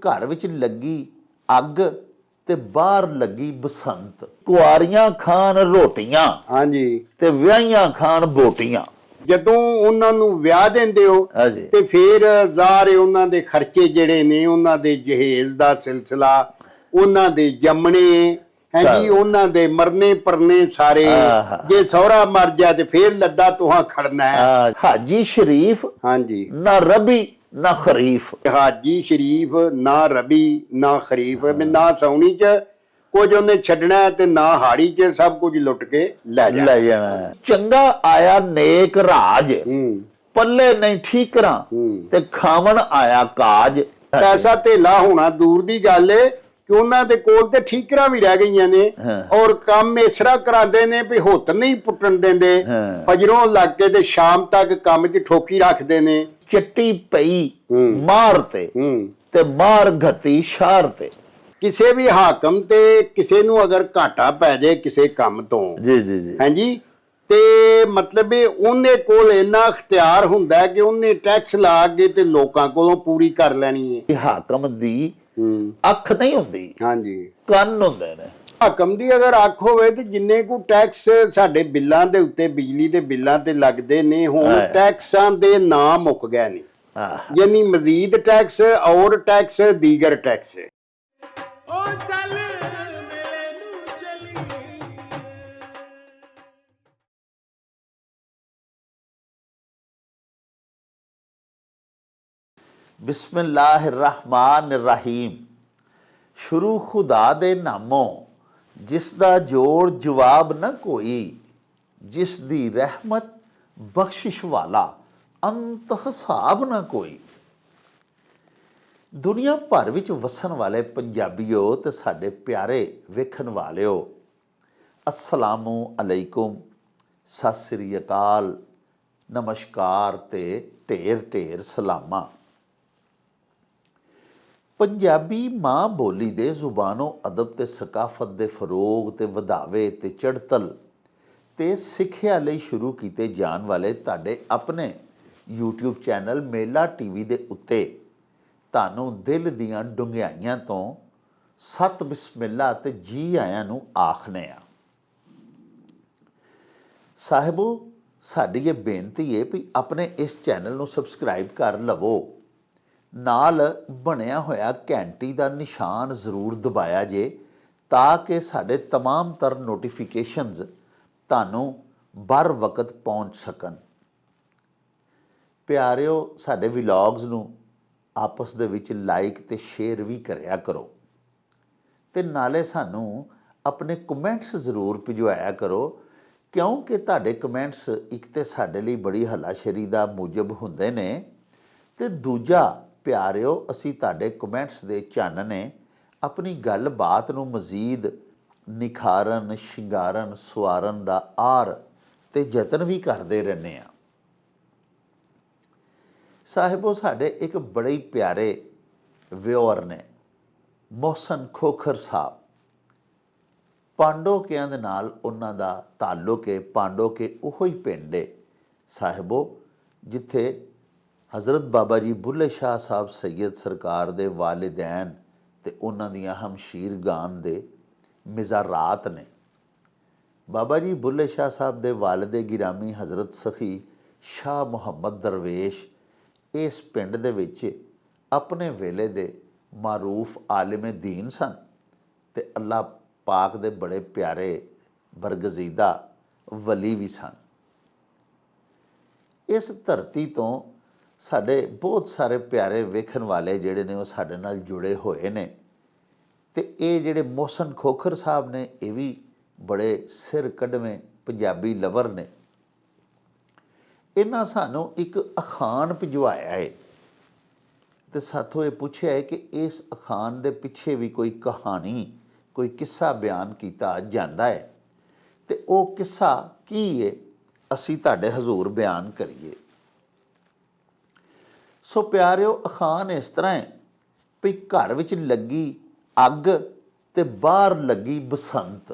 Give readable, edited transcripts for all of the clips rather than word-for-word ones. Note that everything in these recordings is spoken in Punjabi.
घर विच लगी अग ते बाहर लगी बसंत, कुआरियां खान रोटियां हाँ जी ते विआहियां खान बोटियां। ਜਦੋਂ ਉਹਨਾਂ ਨੂੰ ਵਿਆਹ ਦਿੰਦੇ ਹੋ ਹਾਂਜੀ। ਤੇ ਫਿਰ ਜ਼ਾਹਰ ਹੈ ਉਹਨਾਂ ਦੇ ਖਰਚੇ ਜਿਹੜੇ ਨੇ, ਉਹਨਾਂ ਦੇ ਜਹੇਜ਼ ਦਾ ਸਿਲਸਿਲਾ, ਉਹਨਾਂ ਦੇ ਜੰਮਣੇ ਹੈ ਜੀ, ਉਹਨਾਂ ਦੇ ਮਰਨੇ ਪਰਨੇ ਸਾਰੇ। ਜੇ ਸਹੁਰਾ ਮਰ ਜਾ ਤੇ ਫਿਰ ਲੱਦਾ ਤੁਹਾਂ ਖੜਨਾ ਹੈ। हाजी शरीफ ਹਾਂਜੀ ना रबी ना खरीफ। ਹਾਜੀ ਸ਼ਰੀਫ ਨਾ ਰਬੀ ਨਾ ਖਰੀਫ, ਨਾ ਸੌਣੀ ਚ ਕੁਝ ਉਹਨੇ ਛੱਡਣਾ ਤੇ ਨਾ ਹਾੜੀ ਚ, ਸਭ ਕੁਝ ਲੁੱਟ ਕੇ ਲੈ ਜਾਣਾ। ਚੰਗਾ ਆਇਆ ਨੇਕ ਰਾਜ, ਪੱਲੇ ਨਹੀਂ ਠੀਕਰਾਂ ਤੇ ਖਾਵਣ ਆਇਆ ਕਾਜ। ਪੈਸਾ ਧੇਲਾ ਹੋਣਾ ਦੂਰ ਦੀ ਗੱਲ ਏ ਕਿ ਉਹਨਾਂ ਦੇ ਕੋਲ ਤੇ ਠੀਕਰਾਂ ਵੀ ਰਹਿ ਗਈਆਂ ਨੇ, ਔਰ ਕੰਮ ਇਸ ਤਰ੍ਹਾਂ ਕਰਾਉਂਦੇ ਨੇ ਵੀ ਹੁੱਤ ਨਹੀਂ ਪੁੱਟਣ ਦਿੰਦੇ। ਫਜਰੋਂ ਲੱਗ ਕੇ ਤੇ ਸ਼ਾਮ ਤੱਕ ਕੰਮ 'ਚ ਠੋਕੀ ਰੱਖਦੇ ਨੇ। ਚਿੱਟੀ ਪਈ ਮਾਰ ਤੇ ਮਾਰ ਘਤੀ ਸ਼ਾਰ ਤੇ। ਕਿਸੇ ਵੀ ਹਾਕਮ ਤੇ ਕਿਸੇ ਨੂੰ ਅਗਰ ਘਾਟਾ ਪੈ ਜਾਏ ਕਿਸੇ ਕੰਮ ਤੋਂ, ਜੀ ਹਾਂਜੀ, ਤੇ ਮਤਲਬ ਇਹ ਉਹਨੇ ਕੋਲ ਇੰਨਾ ਅਖਤਿਆਰ ਹੁੰਦਾ ਕਿ ਉਹਨੇ ਟੈਕਸ ਲਾ ਕੇ ਤੇ ਲੋਕਾਂ ਕੋਲੋਂ ਪੂਰੀ ਕਰ ਲੈਣੀ ਹੈ। ਹਾਕਮ ਦੀ ਅੱਖ ਨਹੀਂ ਹੁੰਦੀ, ਹਾਂਜੀ, ਕੰਨ ਹੁੰਦੇ ਨੇ। ਹਾਕਮ ਦੀ ਅਗਰ ਅੱਖ ਹੋਵੇ ਤੇ ਜਿੰਨੇ ਕੁ ਟੈਕਸ ਸਾਡੇ ਬਿੱਲਾਂ ਦੇ ਉੱਤੇ, ਬਿਜਲੀ ਦੇ ਬਿੱਲਾਂ ਤੇ ਲੱਗਦੇ ਨੇ, ਹੁਣ ਟੈਕਸਾਂ ਦੇ ਨਾਂ ਮੁੱਕ ਗਏ ਨੇ। ਯਾਨੀ ਮਜ਼ੀਦ ਟੈਕਸ, ਔਰ ਟੈਕਸ, ਦੀਗਰ ਟੈਕਸ। बिस्मिल्लाहिर्रहमानिर्रहीम। शुरू खुदा दे नामों जिस दा जोड़ जवाब न कोई, जिस दी रहमत बख्शिश वाला अंत हिसाब न कोई। दुनिया भर विच वसन वाले पंजाबीओ ते साडे प्यारे वेखन वालिओ, अस्सलामु अलैकुम, सत श्री अकाल, नमस्कार ते ढेर ढेर सलामा। पंजाबी माँ बोली दे जुबानो अदब ते सकाफत दे फरोग ते वधावे ते चढ़तल ते सिੱਖਿਆ ਲਈ शुरू ਕੀਤੇ ਜਾਣ ਵਾਲੇ ਤੁਹਾਡੇ ਆਪਣੇ YouTube ਚੈਨਲ ਮੇਲਾ ਟੀਵੀ ਦੇ ਉੱਤੇ ਤੁਹਾਨੂੰ ਦਿਲ ਦੀਆਂ ਡੁੰਘਾਈਆਂ ਤੋਂ ਸਤ ਬਿਸਮਿਲ੍ਲਾ ਤੇ ਜੀ ਆਇਆਂ ਨੂੰ ਆਖਨੇ ਆ। ਸਾਹਿਬੋ, ਸਾਡੀ ਇਹ ਬੇਨਤੀ ਹੈ ਵੀ ਆਪਣੇ ਇਸ ਚੈਨਲ ਨੂੰ ਸਬਸਕ੍ਰਾਈਬ ਕਰ ਲਵੋ, ਨਾਲ ਬਣਿਆ ਹੋਇਆ ਘੰਟੀ ਦਾ ਨਿਸ਼ਾਨ ਜ਼ਰੂਰ ਦਬਾਇਆ ਜੇ ਤਾਂ ਕਿ ਸਾਡੇ तमाम तर ਨੋਟੀਫਿਕੇਸ਼ਨਸ ਤੁਹਾਨੂੰ बर वक्त ਪਹੁੰਚ ਸਕਣ। ਪਿਆਰਿਓ, ਸਾਡੇ ਵਲੌਗਸ ਨੂੰ ਆਪਸ ਦੇ ਵਿੱਚ ਲਾਈਕ ਤੇ ਸ਼ੇਅਰ ਵੀ ਕਰਿਆ ਕਰੋ ਤੇ ਨਾਲੇ ਸਾਨੂੰ ਆਪਣੇ ਕਮੈਂਟਸ ਜ਼ਰੂਰ ਭਿਜਵਾਇਆ ਕਰੋ, ਕਿਉਂਕਿ ਤੁਹਾਡੇ ਕਮੈਂਟਸ ਇੱਕ ਤੇ ਸਾਡੇ ਲਈ ਬੜੀ ਹੱਲਾਸ਼ੇਰੀ ਦਾ ਮੂਜਬ ਹੁੰਦੇ ਨੇ ਤੇ ਦੂਜਾ ਪਿਆਰਿਓ, ਅਸੀਂ ਤੁਹਾਡੇ ਕਮੈਂਟਸ ਦੇ ਚਾਨਣੇ ਆਪਣੀ ਗੱਲਬਾਤ ਨੂੰ ਮਜ਼ੀਦ ਨਿਖਾਰਨ, ਸ਼ਿੰਗਾਰਨ, ਸਵਾਰਨ ਦਾ ਆਰ ਤੇ ਯਤਨ ਵੀ ਕਰਦੇ ਰਹਿੰਦੇ ਹਾਂ। ਸਾਹਿਬੋ, ਸਾਡੇ ਇੱਕ ਬੜੇ ਪਿਆਰੇ ਵਿਊਅਰ ਨੇ, ਮੋਹਸਨ ਖੋਖਰ ਸਾਹਿਬ। ਪਾਂਡੋਕਿਆਂ ਦੇ ਨਾਲ ਉਹਨਾਂ ਦਾ ਤਾਲੁਕ ਹੈ। ਪਾਂਡੋਕੇ ਉਹੋ ਹੀ ਪਿੰਡ ਹੈ ਸਾਹਿਬੋ ਜਿੱਥੇ हज़रत बाबा जी बुल्ले शाह साहब सैयद सरकार दे वालिदैन ते उन्हां दियां हमशीर गान दे मिज़ारात ने। बाबा जी बुल्ले शाह साहब दे वालिदे गिरामी हज़रत सखी शाह मुहम्मद दरवेश इस पिंड दे विच अपने वेले दे मारूफ आलिम दीन सन ते अल्लाह पाक दे बड़े प्यारे बरगजीदा वली भी सन। इस धरती तो ਸਾਡੇ ਬਹੁਤ ਸਾਰੇ ਪਿਆਰੇ ਵੇਖਣ ਵਾਲੇ ਜਿਹੜੇ ਨੇ ਉਹ ਸਾਡੇ ਨਾਲ ਜੁੜੇ ਹੋਏ ਨੇ ਤੇ ਇਹ ਜਿਹੜੇ ਮੋਹਸਨ ਖੋਖਰ ਸਾਹਿਬ ਨੇ ਇਹ ਵੀ ਬੜੇ ਸਿਰ ਕੱਢਵੇਂ ਪੰਜਾਬੀ ਲਵਰ ਨੇ। ਇਹਨਾਂ ਸਾਨੂੰ ਇੱਕ ਅਖਾਣ ਭਿਜਵਾਇਆ ਹੈ ਤੇ ਸਾਥੋਂ ਇਹ ਪੁੱਛਿਆ ਹੈ ਕਿ ਇਸ ਅਖਾਣ ਦੇ ਪਿੱਛੇ ਵੀ ਕੋਈ ਕਹਾਣੀ, ਕੋਈ ਕਿੱਸਾ ਬਿਆਨ ਕੀਤਾ ਜਾਂਦਾ ਹੈ ਤੇ ਉਹ ਕਿੱਸਾ ਕੀ ਹੈ, ਅਸੀਂ ਤੁਹਾਡੇ ਹਜ਼ੂਰ ਬਿਆਨ ਕਰੀਏ। ਸੋ ਪਿਆਰਿਓ, ਅਖਾਣ ਇਸ ਤਰ੍ਹਾਂ ਹੈ ਵੀ ਘਰ ਵਿੱਚ ਲੱਗੀ ਅੱਗ ਤੇ ਬਾਹਰ ਲੱਗੀ ਬਸੰਤ।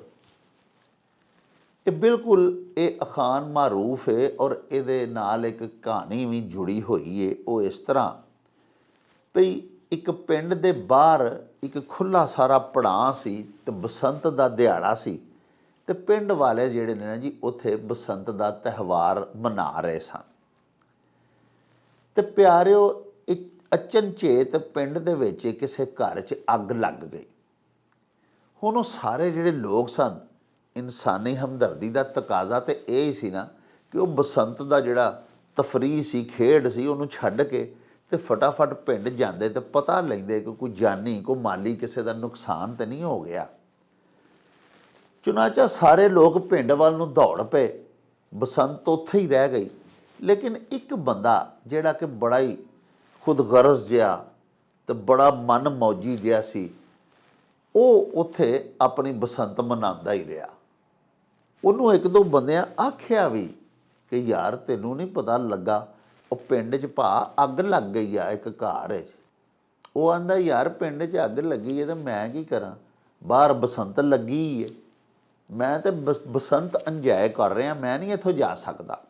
ਇਹ ਬਿਲਕੁਲ ਇਹ ਅਖਾਣ ਮਾਰੂਫ ਹੈ ਔਰ ਇਹਦੇ ਨਾਲ ਇੱਕ ਕਹਾਣੀ ਵੀ ਜੁੜੀ ਹੋਈ ਹੈ। ਉਹ ਇਸ ਤਰ੍ਹਾਂ ਵੀ ਇੱਕ ਪਿੰਡ ਦੇ ਬਾਹਰ ਇੱਕ ਖੁੱਲਾ ਸਾਰਾ ਪੜਾਂ ਸੀ ਤੇ ਬਸੰਤ ਦਾ ਦਿਹਾੜਾ ਸੀ ਤੇ ਪਿੰਡ ਵਾਲੇ ਜਿਹੜੇ ਨੇ ਨਾ ਜੀ ਉੱਥੇ ਬਸੰਤ ਦਾ ਤਿਉਹਾਰ ਮਨਾ ਰਹੇ ਸਨ। ਤੇ ਪਿਆਰਿਓ, ਇੱਕ ਅਚਨਚੇਤ ਪਿੰਡ ਦੇ ਵਿੱਚ ਕਿਸੇ ਘਰ 'ਚ ਅੱਗ ਲੱਗ ਗਈ। ਹੁਣ ਉਹ ਸਾਰੇ ਜਿਹੜੇ ਲੋਕ ਸਨ, ਇਨਸਾਨੀ ਹਮਦਰਦੀ ਦਾ ਤਕਾਜ਼ਾ ਤੇ ਇਹ ਹੀ ਸੀ ਨਾ ਕਿ ਉਹ ਬਸੰਤ ਦਾ ਜਿਹੜਾ ਤਫਰੀਹ ਸੀ, ਖੇਡ ਸੀ, ਉਹਨੂੰ ਛੱਡ ਕੇ ਤੇ ਫਟਾਫਟ ਪਿੰਡ ਜਾਂਦੇ ਤੇ ਪਤਾ ਲੈਂਦੇ ਕਿ ਕੋਈ ਜਾਨੀ ਕੋਈ ਮਾਲੀ ਕਿਸੇ ਦਾ ਨੁਕਸਾਨ ਤੇ ਨਹੀਂ ਹੋ ਗਿਆ। ਚੁਨਾਚਾ ਸਾਰੇ ਲੋਕ ਪਿੰਡ ਵੱਲ ਨੂੰ ਦੌੜ ਪਏ। ਬਸੰਤ ਉੱਥੇ ਹੀ ਰਹਿ ਗਈ, ਲੇਕਿਨ ਇੱਕ ਬੰਦਾ ਜਿਹੜਾ ਕਿ ਬੜਾ ਹੀ ਖੁਦਗਰਜ਼ ਜਿਹਾ ਤੇ ਬੜਾ ਮਨ ਮੌਜੀ ਜਿਹਾ ਸੀ, ਉਹ ਉੱਥੇ ਆਪਣੀ ਬਸੰਤ ਮਨਾਉਂਦਾ ਹੀ ਰਿਹਾ। ਉਹਨੂੰ ਇੱਕ ਦੋ ਬੰਦਿਆਂ ਆਖਿਆ ਵੀ ਕਿ ਯਾਰ ਤੈਨੂੰ ਨਹੀਂ ਪਤਾ ਲੱਗਾ, ਉਹ ਪਿੰਡ 'ਚ ਭਾ ਅੱਗ ਲੱਗ ਗਈ ਆ ਇੱਕ ਘਰ 'ਚ। ਉਹ ਆਂਦਾ ਯਾਰ ਪਿੰਡ 'ਚ ਅੱਗ ਲੱਗੀ ਹੈ ਤੇ ਮੈਂ ਕੀ ਕਰਾਂ, ਬਾਹਰ ਬਸੰਤ ਲੱਗੀ ਹੈ, ਮੈਂ ਤੇ ਬਸੰਤ ਇੰਜੋਏ ਕਰ ਰਿਹਾ, ਮੈਂ ਨਹੀਂ ਇੱਥੋਂ ਜਾ ਸਕਦਾ।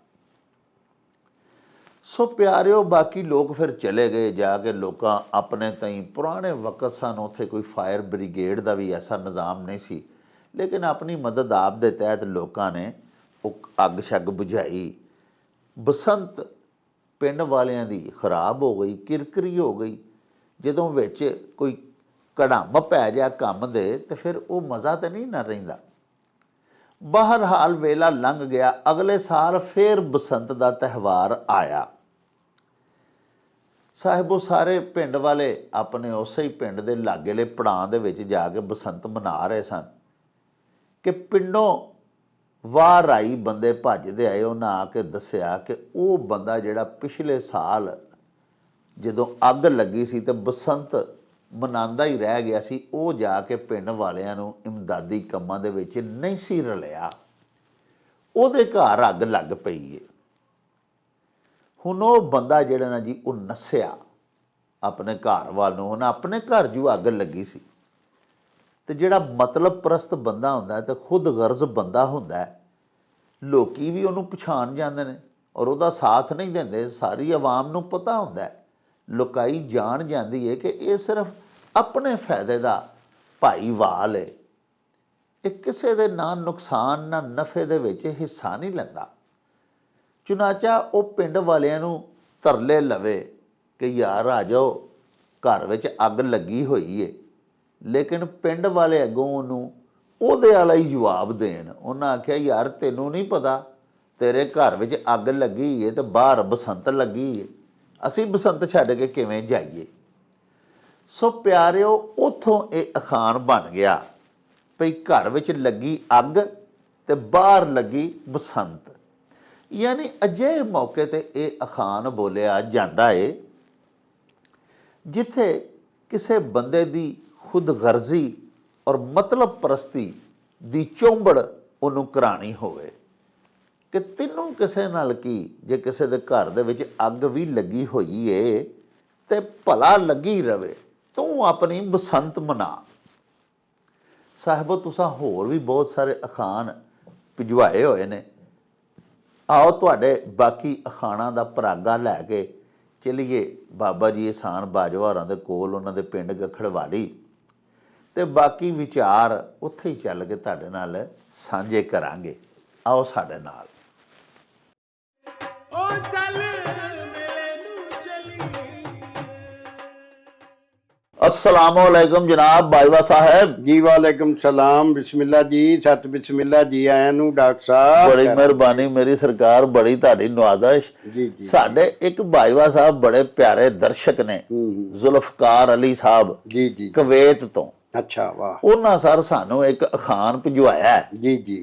ਸੋ ਪਿਆਰਿਓ, ਬਾਕੀ ਲੋਕ ਫਿਰ ਚਲੇ ਗਏ। ਜਾ ਕੇ ਲੋਕਾਂ ਆਪਣੇ ਤਾਈਂ, ਪੁਰਾਣੇ ਵਕਤ ਸਨ, ਉੱਥੇ ਕੋਈ ਫਾਇਰ ਬ੍ਰਿਗੇਡ ਦਾ ਵੀ ਐਸਾ ਨਿਜ਼ਾਮ ਨਹੀਂ ਸੀ, ਲੇਕਿਨ ਆਪਣੀ ਮਦਦ ਆਪ ਦੇ ਤਹਿਤ ਲੋਕਾਂ ਨੇ ਉਹ ਅੱਗ ਸ਼ੱਗ ਬੁਝਾਈ। ਬਸੰਤ ਪਿੰਡ ਵਾਲਿਆਂ ਦੀ ਖਰਾਬ ਹੋ ਗਈ, ਕਿਰਕਰੀ ਹੋ ਗਈ। ਜਦੋਂ ਵਿੱਚ ਕੋਈ ਕੜਾਮ ਪੈ ਜਾ ਕੰਮ ਦੇ ਤੇ ਫਿਰ ਉਹ ਮਜ਼ਾ ਤਾਂ ਨਹੀਂ ਨਾ ਰਹਿੰਦਾ। ਬਹਰਹਾਲ ਵੇਲਾ ਲੰਘ ਗਿਆ। ਅਗਲੇ ਸਾਲ ਫਿਰ ਬਸੰਤ ਦਾ ਤਿਉਹਾਰ ਆਇਆ। ਸਾਹਿਬੋ, ਸਾਰੇ ਪਿੰਡ ਵਾਲੇ ਆਪਣੇ ਉਸੇ ਹੀ ਪਿੰਡ ਦੇ ਲਾਗੇਲੇ ਪੜਾਂ ਦੇ ਵਿੱਚ ਜਾ ਕੇ ਬਸੰਤ ਮਨਾ ਰਹੇ ਸਨ ਕਿ ਪਿੰਡੋਂ ਵਾਰ ਆਈ ਬੰਦੇ ਭੱਜਦੇ ਆਏ। ਉਹਨਾਂ ਆ ਕੇ ਦੱਸਿਆ ਕਿ ਉਹ ਬੰਦਾ ਜਿਹੜਾ ਪਿਛਲੇ ਸਾਲ ਜਦੋਂ ਅੱਗ ਲੱਗੀ ਸੀ ਤੇ ਬਸੰਤ ਮਨਾਉਂਦਾ ਹੀ ਰਹਿ ਗਿਆ ਸੀ, ਉਹ ਜਾ ਕੇ ਪਿੰਡ ਵਾਲਿਆਂ ਨੂੰ ਇਮਦਾਦੀ ਕੰਮਾਂ ਦੇ ਵਿੱਚ ਨਹੀਂ ਸੀ ਰਲਿਆ। ਉਹਦੇ ਘਰ ਅੱਗ ਲੱਗ ਪਈ ਹੈ। ਹੁਣ ਉਹ ਬੰਦਾ ਜਿਹੜਾ ਨਾ ਜੀ, ਉਹ ਨੱਸਿਆ ਆਪਣੇ ਘਰ ਵੱਲ ਨੂੰ। ਹੁਣ ਆਪਣੇ ਘਰ ਜੂ ਅੱਗ ਲੱਗੀ ਸੀ ਤੇ ਜਿਹੜਾ ਮਤਲਬ ਪ੍ਰਸਤ ਬੰਦਾ ਹੁੰਦਾ ਤੇ ਖੁਦ ਗਰਜ਼ ਬੰਦਾ ਹੁੰਦਾ, ਲੋਕੀ ਵੀ ਉਹਨੂੰ ਪਛਾਣ ਜਾਂਦੇ ਨੇ ਔਰ ਉਹਦਾ ਸਾਥ ਨਹੀਂ ਦਿੰਦੇ। ਸਾਰੀ ਆਵਾਮ ਨੂੰ ਪਤਾ ਹੁੰਦਾ, ਲੋਕਾਈ ਜਾਣ ਜਾਂਦੀ ਹੈ ਕਿ ਇਹ ਸਿਰਫ ਆਪਣੇ ਫਾਇਦੇ ਦਾ ਭਾਈਵਾਲ ਹੈ, ਇਹ ਕਿਸੇ ਦੇ ਨਾ ਨੁਕਸਾਨ ਨਾ ਨਫੇ ਦੇ ਵਿੱਚ ਹਿੱਸਾ ਨਹੀਂ ਲੈਂਦਾ। ਚੁਨਾਚਾ ਉਹ ਪਿੰਡ ਵਾਲਿਆਂ ਨੂੰ ਤਰਲੇ ਲਵੇ ਕਿ ਯਾਰ ਆ ਜਾਓ, ਘਰ ਵਿੱਚ ਅੱਗ ਲੱਗੀ ਹੋਈ ਏ, ਲੇਕਿਨ ਪਿੰਡ ਵਾਲੇ ਅੱਗੋਂ ਉਹਨੂੰ ਉਹਦੇ ਵਾਲਾ ਹੀ ਜਵਾਬ ਦੇਣ। ਉਹਨਾਂ ਆਖਿਆ ਯਾਰ ਤੈਨੂੰ ਨਹੀਂ ਪਤਾ, ਤੇਰੇ ਘਰ ਵਿੱਚ ਅੱਗ ਲੱਗੀ ਏ ਤੇ ਬਾਹਰ ਬਸੰਤ ਲੱਗੀ ਏ, ਅਸੀਂ ਬਸੰਤ ਛੱਡ ਕੇ ਕਿਵੇਂ ਜਾਈਏ। ਸੋ ਪਿਆਰਿਓ, ਉੱਥੋਂ ਇਹ ਅਖਾਣ ਬਣ ਗਿਆ ਭਈ ਘਰ ਵਿੱਚ ਲੱਗੀ ਅੱਗ ਤੇ ਬਾਹਰ ਲੱਗੀ ਬਸੰਤ। ਯਾਨੀ ਅਜਿਹੇ ਮੌਕੇ ਤੇ ਇਹ ਅਖਾਣ ਬੋਲਿਆ ਜਾਂਦਾ ਏ ਜਿੱਥੇ ਕਿਸੇ ਬੰਦੇ ਦੀ ਖੁਦਗਰਜ਼ੀ ਔਰ ਮਤਲਬ ਪ੍ਰਸਤੀ ਦੀ ਚੌਂਬੜ ਉਹਨੂੰ ਕਰਾਣੀ ਹੋਵੇ ਕਿ ਤੈਨੂੰ ਕਿਸੇ ਨਾਲ ਕੀ, ਜੇ ਕਿਸੇ ਦੇ ਘਰ ਦੇ ਵਿੱਚ ਅੱਗ ਵੀ ਲੱਗੀ ਹੋਈ ਏ ਤੇ ਭਲਾ ਲੱਗੀ ਰਵੇ, ਤੂੰ ਆਪਣੀ ਬਸੰਤ ਮਨਾ। ਸਾਹਿਬੋ, ਤੁਸਾਂ ਹੋਰ ਵੀ ਬਹੁਤ ਸਾਰੇ ਅਖਾਣ ਭਿਜਵਾਏ ਹੋਏ ਨੇ। ਆਓ ਤੁਹਾਡੇ ਬਾਕੀ ਅਖਾਣਾਂ ਦਾ ਪਰਾਗਾ ਲੈ ਕੇ ਚਲੀਏ ਬਾਬਾ ਜੀ ਇਹਸਾਨ ਬਾਜਵਾ ਹੋਰਾਂ ਦੇ ਕੋਲ, ਉਹਨਾਂ ਦੇ ਪਿੰਡ ਗਖੜਵਾਲੀ, ਤੇ ਬਾਕੀ ਵਿਚਾਰ ਉੱਥੇ ਹੀ ਚੱਲ ਕੇ ਤੁਹਾਡੇ ਨਾਲ ਸਾਂਝੇ ਕਰਾਂਗੇ। ਆਓ ਸਾਡੇ ਨਾਲ। अस्सलाम वालेकुम जनाब बाजवा साहब जी। वालेकुम सलाम। बिस्मिल्लाह जी, सत बिस्मिल्लाह जी। आया नू डॉक्टर साहब, बड़ी मेहरबानी मेरी सरकार, बड़ी ताड़ी नवाजिश जी जी। साडे एक बाजवा साहब बड़े प्यारे दर्शक ने, जुल्फकार अली साहब जी जी, कुवैत तो। अच्छा वाह। ਉਹਨਾਂ ਸਰ ਸਾਨੂੰ ਇੱਕ ਅਖਾਣ ਭਿਜਵਾਇਆ जी जी।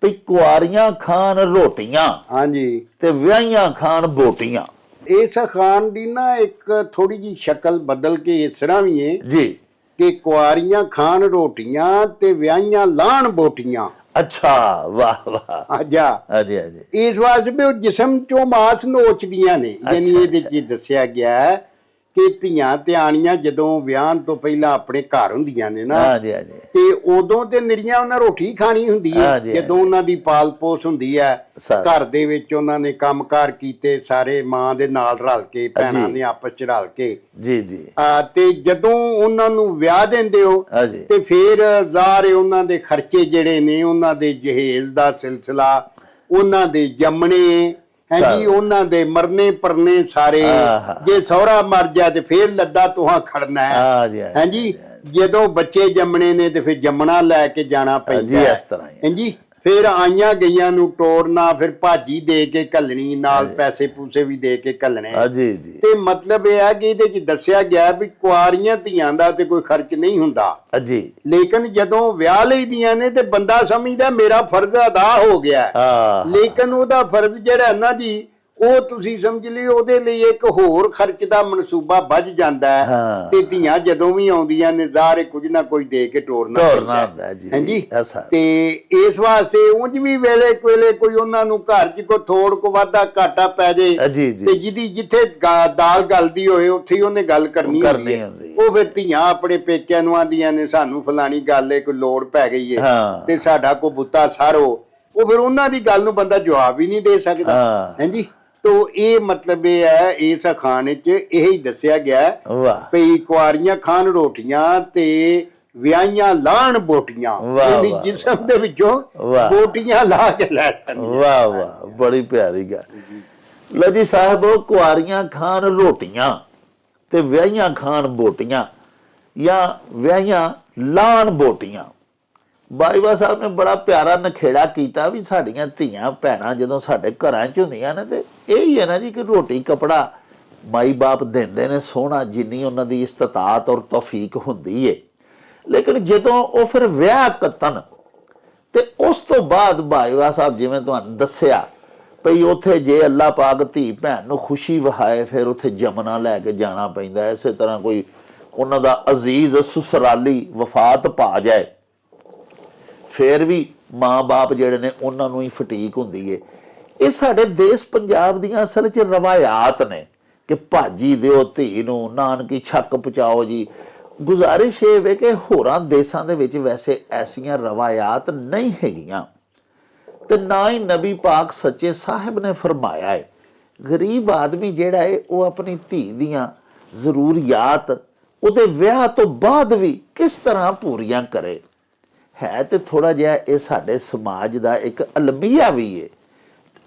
ਵੀ ਕੁਆਰੀਆਂ ਖਾਣ ਰੋਟੀਆਂ हाँ जी। ਤੇ ਵਿਆਹੀਆਂ ਖਾਣ ਬੋਟੀਆਂ। इस अखान दी ना एक थोड़ी जी शक्ल बदल के इस तरह भी है जी कि कुआरियां खान रोटियां ते व्याहियां लाण बोटियां। अच्छा, वाह वाह। आजा हाजी हाजी। इस वास्ते भी जिस्म चो मास नोचदियां ने, यानी ये दस्सिया गया है ਕਿ ਧੀਆਂ ਧਿਆਣੀਆਂ ਜਦੋਂ ਵਿਆਹ ਤੋਂ ਪਹਿਲਾਂ ਆਪਣੇ ਘਰ ਹੁੰਦੀਆਂ ਨੇ ਨਾ, ਹਾਂਜੀ ਹਾਂਜੀ ਤੇ ਉਦੋਂ ਤੇ ਨਿਰੀਆਂ ਉਹਨਾਂ ਰੋਟੀ ਖਾਣੀ ਹੁੰਦੀ ਹੈ। ਹਾਂਜੀ, ਜਦੋਂ ਉਹਨਾਂ ਦੀ ਪਾਲ ਪੋਸ ਹੁੰਦੀ ਹੈ, ਸਾਰਾ। ਘਰ ਦੇ ਵਿੱਚ ਉਹਨਾਂ ਨੇ ਕੰਮਕਾਰ ਕੀਤੇ ਸਾਰੇ, ਮਾਂ ਦੇ ਨਾਲ ਰਲ ਕੇ, ਭੈਣਾਂ ਨੇ ਆਪਸ ਚ ਰਲ ਕੇ, ਜੀ ਜੀ ਤੇ ਜਦੋਂ ਉਹਨਾਂ ਨੂੰ ਵਿਆਹ ਦਿੰਦੇ ਹੋ ਹਾਂਜੀ ਤੇ ਫਿਰ ਜ਼ਾਹਰ ਉਹਨਾਂ ਦੇ ਖਰਚੇ ਜਿਹੜੇ ਨੇ, ਉਹਨਾਂ ਦੇ ਜਹੇਜ਼ ਦਾ ਸਿਲਸਿਲਾ, ਉਹਨਾਂ ਦੇ ਜੰਮਣੇ ਹੈ ਜੀ, ਉਹਨਾਂ ਦੇ ਮਰਨੇ ਪਰਨੇ ਸਾਰੇ, ਜੇ ਸਹੁਰਾ ਮਰ ਜਾ ਤੇ ਫਿਰ ਲੱਦਾ ਤੁਹਾਂ ਖੜਨਾ ਹਾਂਜੀ ਹੈ ਜੀ। ਜਦੋਂ ਬੱਚੇ ਜੰਮਣੇ ਨੇ ਤੇ ਫਿਰ ਜੰਮਣਾ ਲੈ ਕੇ ਜਾਣਾ ਪੈਂਦਾ ਇਸ ਤਰ੍ਹਾਂ ਹੀ ਹੈ ਜੀ। ਫਿਰ ਆਈਆਂ ਗਈਆਂ ਨੂੰ ਟੋਰਨਾ, ਫਿਰ ਭਾਜੀ ਦੇ ਕੇ ਘੱਲਣੀ, ਨਾਲ ਪੈਸੇ ਪੂਸੇ ਵੀ ਦੇ ਕੇ ਘੱਲਣੇ। ਜੀ ਜੀ ਤੇ ਮਤਲਬ ਇਹ ਹੈ ਕਿ ਇਹਦੇ ਚ ਦੱਸਿਆ ਗਿਆ ਵੀ ਕੁਆਰੀਆਂ ਧੀਆਂ ਦਾ ਤੇ ਕੋਈ ਖਰਚ ਨਹੀਂ ਹੁੰਦਾ ਜੀ, ਲੇਕਿਨ ਜਦੋਂ ਵਿਆਹ ਲਈਦੀਆਂ ਨੇ ਤੇ ਬੰਦਾ ਸਮਝਦਾ ਮੇਰਾ ਫਰਜ਼ ਅਦਾ ਹੋ ਗਿਆ, ਲੇਕਿਨ ਉਹਦਾ ਫਰਜ਼ ਜਿਹੜਾ ਨਾ ਜੀ, ਉਹ ਤੁਸੀਂ ਸਮਝ ਲਿਓ ਉਹਦੇ ਲਈ ਇੱਕ ਹੋਰ ਖਰਚ ਦਾ ਮਨਸੂਬਾ ਵੱਜ ਜਾਂਦਾ ਹੈ। ਤੇ ਧੀਆਂ ਜਦੋਂ ਵੀ ਆਉਂਦੀਆਂ ਨੇ ਜ਼ਾਹਰ ਕੁਝ ਨਾ ਕੁਝ ਦੇ ਕੇ ਟੋਰਨਾ ਹੁੰਦਾ ਜੀ, ਹਾਂਜੀ। ਤੇ ਇਸ ਵਾਸਤੇ ਉਂਝ ਵੀ ਵੇਲੇ ਕੋਲੇ ਕੋਈ ਉਹਨਾਂ ਨੂੰ ਘਰ 'ਚ ਕੋਈ ਥੋੜ ਕੋ ਵਾਧਾ ਘਾਟਾ ਪੈ ਜੇ ਤੇ ਜਿਹਦੀ ਜਿੱਥੇ ਦਾਲ ਗਲਦੀ ਹੋਏ ਉੱਥੇ ਹੀ ਉਹਨੇ ਗੱਲ ਕਰਨੀ ਹੁੰਦੀ ਹੈ। ਉਹ ਫਿਰ ਧੀਆਂ ਆਪਣੇ ਪੇਕਿਆਂ ਨੂੰ ਆਂਦੀਆਂ ਨੇ ਸਾਨੂੰ ਫਲਾਣੀ ਗੱਲ ਏ, ਕੋਈ ਲੋੜ ਪੈ ਗਈ ਏ ਤੇ ਸਾਡਾ ਕੋ ਬੁੱਤਾ ਸਾਰੋ, ਉਹ ਫਿਰ ਉਹਨਾਂ ਦੀ ਗੱਲ ਨੂੰ ਬੰਦਾ ਜਵਾਬ ਹੀ ਨਹੀਂ ਦੇ ਸਕਦਾ, ਹਾਂਜੀ। ਤੋ ਇਹ ਮਤਲਬ ਇਹ ਹੈ, ਇਸ ਅਖਾਣ ਵਿੱਚ ਇਹੀ ਦੱਸਿਆ ਗਿਆ ਵੀ ਕੁਆਰੀਆਂ ਖਾਣ ਰੋਟੀਆਂ ਤੇ ਵਿਆਹੀਆਂ ਲਾਣ ਬੋਟੀਆਂ, ਇਹਦੀ ਜਿਸਮ ਦੇ ਵਿੱਚੋਂ ਬੋਟੀਆਂ ਲਾ ਕੇ ਲੈ ਜਾਂਦੀਆਂ। ਵਾਹ ਵਾਹ, ਬੜੀ ਪਿਆਰੀ ਗੱਲ। ਲਓ ਜੀ ਸਾਹਿਬ, ਕੁਆਰੀਆਂ ਖਾਣ ਰੋਟੀਆਂ ਤੇ ਵਿਆਹੀਆਂ ਖਾਣ ਬੋਟੀਆਂ, ਜਾਂ ਵਿਆਹੀਆਂ ਲਾਣ ਬੋਟੀਆਂ। ਬਾਈਵਾ ਸਾਹਿਬ ਨੇ ਬੜਾ ਪਿਆਰਾ ਨਖੇੜਾ ਕੀਤਾ ਵੀ ਸਾਡੀਆਂ ਧੀਆਂ ਭੈਣਾਂ ਜਦੋਂ ਸਾਡੇ ਘਰਾਂ 'ਚ ਹੁੰਦੀਆਂ ਨੇ ਤੇ ਇਹ ਹੀ ਹੈ ਨਾ ਜੀ ਕਿ ਰੋਟੀ ਕਪੜਾ ਮਾਈ ਬਾਪ ਦਿੰਦੇ ਨੇ ਸੋਹਣਾ, ਜਿੰਨੀ ਉਹਨਾਂ ਦੀ ਇਸਤਤਾਤ ਔਰ ਤੌਫੀਕ ਹੁੰਦੀ ਏ। ਲੇਕਿਨ ਜਦੋਂ ਉਹ ਫਿਰ ਵਿਆਹ ਕੱਤਨ ਤੇ ਉਸ ਤੋਂ ਬਾਅਦ ਬਾਈਵਾ ਸਾਹਿਬ ਜਿਵੇਂ ਤੁਹਾਨੂੰ ਦੱਸਿਆ ਭਈ ਉੱਥੇ ਜੇ ਅੱਲਾ ਪਾਕ ਧੀ ਭੈਣ ਨੂੰ ਖੁਸ਼ੀ ਵਹਾਏ ਫਿਰ ਉੱਥੇ ਜਮਨਾ ਲੈ ਕੇ ਜਾਣਾ ਪੈਂਦਾ। ਇਸੇ ਤਰ੍ਹਾਂ ਕੋਈ ਉਹਨਾਂ ਦਾ ਅਜ਼ੀਜ਼ ਸਸੁਰਾਲੀ ਵਫਾਤ ਪਾ ਜਾਏ ਫਿਰ ਵੀ ਮਾਂ ਬਾਪ ਜਿਹੜੇ ਨੇ ਉਹਨਾਂ ਨੂੰ ਹੀ ਫਟੀਕ ਹੁੰਦੀ ਏ। ਇਹ ਸਾਡੇ ਦੇਸ਼ ਪੰਜਾਬ ਦੀਆਂ ਅਸਲ 'ਚ ਰਵਾਇਤ ਨੇ ਕਿ ਭਾਜੀ ਦਿਓ ਧੀ ਨੂੰ, ਨਾਨਕੀ ਛੱਕ ਪਹੁੰਚਾਓ ਜੀ। ਗੁਜ਼ਾਰਿਸ਼ ਇਹ ਵੇ ਕਿ ਹੋਰਾਂ ਦੇਸ਼ਾਂ ਦੇ ਵਿੱਚ ਵੈਸੇ ਐਸੀਆਂ ਰਵਾਇਤ ਨਹੀਂ ਹੈਗੀਆਂ ਤੇ ਨਾ ਹੀ ਨਬੀ ਪਾਕ ਸੱਚੇ ਸਾਹਿਬ ਨੇ ਫਰਮਾਇਆ ਹੈ ਗਰੀਬ ਆਦਮੀ ਜਿਹੜਾ ਹੈ ਉਹ ਆਪਣੀ ਧੀ ਦੀਆਂ ਜ਼ਰੂਰੀਆਤ ਉਹਦੇ ਵਿਆਹ ਤੋਂ ਬਾਅਦ ਵੀ ਕਿਸ ਤਰ੍ਹਾਂ ਪੂਰੀਆਂ ਕਰੇ। ਹੈ ਤੇ ਥੋੜਾ ਜਿਹਾ ਇਹ ਸਾਡੇ ਸਮਾਜ ਦਾ ਇੱਕ ਅਲਮੀਆ ਵੀ ਹੈ।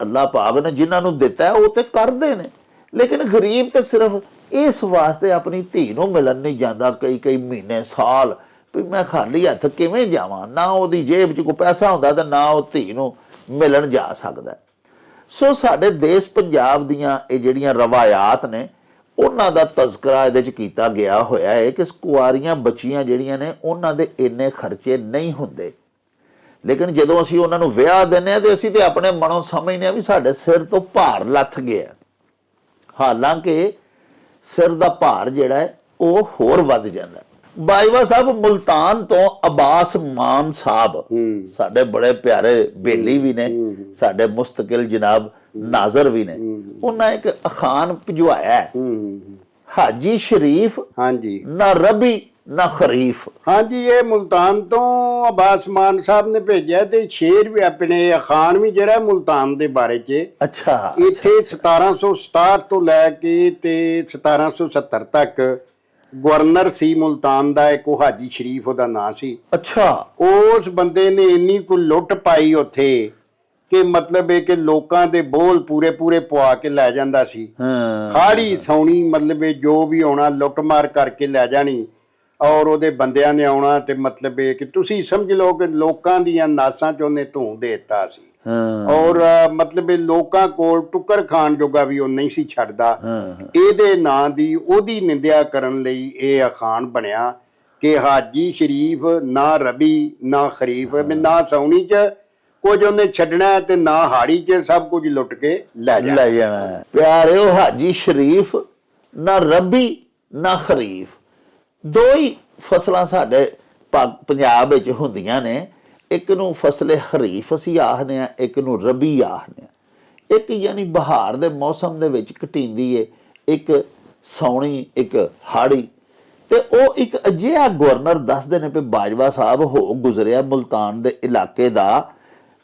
ਅੱਲਾਹ ਪਾਕ ਨੇ ਜਿਨ੍ਹਾਂ ਨੂੰ ਦਿੱਤਾ ਉਹ ਤੇ ਕਰਦੇ ਨੇ, ਲੇਕਿਨ ਗਰੀਬ ਤੇ ਸਿਰਫ ਇਸ ਵਾਸਤੇ ਆਪਣੀ ਧੀ ਨੂੰ ਮਿਲਣ ਨਹੀਂ ਜਾਂਦਾ ਕਈ ਮਹੀਨੇ ਸਾਲ ਵੀ ਮੈਂ ਖਾਲੀ ਹੱਥ ਕਿਵੇਂ ਜਾਵਾਂ। ਨਾ ਉਹਦੀ ਜੇਬ 'ਚ ਕੋਈ ਪੈਸਾ ਹੁੰਦਾ ਤੇ ਨਾ ਉਹ ਧੀ ਨੂੰ ਮਿਲਣ ਜਾ ਸਕਦਾ। ਸੋ ਸਾਡੇ ਦੇਸ਼ ਪੰਜਾਬ ਦੀਆਂ ਇਹ ਜਿਹੜੀਆਂ ਰਵਾਇਤ ਨੇ ਉਹਨਾਂ ਦਾ ਤਜ਼ਕਰਾ ਇਹਦੇ 'ਚ ਕੀਤਾ ਗਿਆ ਹੋਇਆ ਹੈ ਕਿ ਕੁਆਰੀਆਂ ਬੱਚੀਆਂ ਜਿਹੜੀਆਂ ਨੇ ਉਹਨਾਂ ਦੇ ਇੰਨੇ ਖਰਚੇ ਨਹੀਂ ਹੁੰਦੇ, ਲੇਕਿਨ ਜਦੋਂ ਅਸੀਂ ਉਹਨਾਂ ਨੂੰ ਵਿਆਹ ਦਿੰਦੇ ਹਾਂ ਤੇ ਅਸੀਂ ਤੇ ਆਪਣੇ ਮਨੋਂ ਸਮਝਦੇ ਹਾਂ ਵੀ ਸਾਡੇ ਸਿਰ ਤੋਂ ਭਾਰ ਲੱਥ ਗਿਆ। ਹਾਲਾਂਕਿ ਸਿਰ ਦਾ ਭਾਰ ਜਿਹੜਾ ਹੈ ਉਹ ਹੋਰ ਵੱਧ ਜਾਂਦਾ। ਬਾਈਵਾ ਸਾਹਿਬ ਮੁਲਤਾਨ ਤੋਂ ਅਬਾਸ ਮਾਨ ਸਾਹਿਬ ਸਾਡੇ ਬੜੇ ਪਿਆਰੇ ਬੇਲੀ ਵੀ ਨੇ, ਸਾਡੇ ਮੁਸਤਕਿਲ ਜਨਾਬ ਨਾਜ਼ਰ ਵੀ ਨੇ, ਉਹਨਾਂ ਇੱਕ ਅਖਾਨ ਭਿਜਵਾਇਆ ਹੈ ਹਾਜੀ ਸ਼ਰੀਫ ਹਾਂਜੀ ਨਾ ਰਬੀ ਨਾ ਖਰੀਫ। ਹਾਂਜੀ, ਇਹ ਮੁਲਤਾਨ ਤੋਂ ਅਬਾਸ ਮਾਨ ਸਾਹਿਬ ਨੇ ਭੇਜਿਆ ਤੇ ਸ਼ੇਰ ਵੀ ਆਪਣੇ ਅਖਾਨ ਵੀ ਜਿਹੜਾ ਮੁਲਤਾਨ ਦੇ ਬਾਰੇ 'ਚ। ਅੱਛਾ, ਇੱਥੇ 1767 ਤੋਂ ਲੈ ਕੇ ਤੇ 1770 ਤੱਕ ਗਵਰਨਰ ਸੀ ਮੁਲਤਾਨ ਦਾ ਇੱਕ ਹਾਜੀ ਸ਼ਰੀਫ ਉਹਦਾ ਨਾਂ ਸੀ। ਅੱਛਾ, ਉਸ ਬੰਦੇ ਨੇ ਇੰਨੀ ਕੁ ਲੁੱਟ ਪਾਈ ਉੱਥੇ ਕਿ ਮਤਲਬ ਇਹ ਕਿ ਲੋਕਾਂ ਦੇ ਬੋਲ ਪੂਰੇ ਪਵਾ ਕੇ ਲੈ ਜਾਂਦਾ ਸੀ। ਖਾੜੀ ਸੌਣੀ ਮਤਲਬ ਇਹ ਜੋ ਵੀ ਆਉਣਾ ਲੁੱਟ ਮਾਰ ਕਰਕੇ ਲੈ ਜਾਣੀ ਔਰ ਉਹਦੇ ਬੰਦਿਆਂ ਨੇ ਆਉਣਾ ਤੇ ਮਤਲਬ ਇਹ ਕਿ ਤੁਸੀਂ ਸਮਝ ਲਓ ਕਿ ਲੋਕਾਂ ਦੀਆਂ ਨਾਸਾਂ 'ਚ ਉਹਨੇ ਧੂੰ ਦੇ ਦਿੱਤਾ ਸੀ ਔਰ ਮਤਲਬ ਇਹ ਲੋਕਾਂ ਕੋਲ ਟੁੱਕਰ ਖਾਣ ਜੋਗਾ ਵੀ ਉਹ ਨਹੀਂ ਸੀ ਛੱਡਦਾ। ਇਹਦੇ ਨਾਂ ਦੀ ਉਹਦੀ ਨਿੰਦਿਆ ਕਰਨ ਲਈ ਇਹ ਅਖਾਨ ਬਣਿਆ ਕਿ ਹਾਜੀ ਸ਼ਰੀਫ ਨਾ ਰਬੀ ਨਾ ਖਰੀਫ, ਨਾ ਸੌਣੀ 'ਚ ਕੁਝ ਉਹਨੇ ਛੱਡਣਾ ਤੇ ਨਾ ਹਾੜੀ 'ਚ ਸਭ ਕੁਝ ਲੁੱਟ ਕੇ ਲੈ ਜਾਣਾ। ਪਿਆਰਿਓ, ਹਾਜੀ ਸ਼ਰੀਫ ਨਾ ਰਬੀ ਨਾ ਖਰੀਫ, ਦੋ ਹੀ ਫਸਲਾਂ ਸਾਡੇ ਪੰਜਾਬ ਵਿੱਚ ਹੁੰਦੀਆਂ ਨੇ। ਇੱਕ ਨੂੰ ਫਸਲੇ ਹਰੀਫ ਅਸੀਂ ਆਖਦੇ ਹਾਂ, ਇੱਕ ਨੂੰ ਰਬੀ ਆਖਦੇ ਹਾਂ। ਇੱਕ ਯਾਨੀ ਬਹਾਰ ਦੇ ਮੌਸਮ ਦੇ ਵਿੱਚ ਕਟੀਂਦੀ ਏ, ਇੱਕ ਸੌਣੀ ਇੱਕ ਹਾੜੀ। ਤੇ ਉਹ ਇੱਕ ਅਜਿਹਾ ਗਵਰਨਰ ਦੱਸਦੇ ਨੇ ਵੀ ਬਾਜਵਾ ਸਾਹਿਬ ਹੋ ਗੁਜ਼ਰਿਆ ਮੁਲਤਾਨ ਦੇ ਇਲਾਕੇ ਦਾ,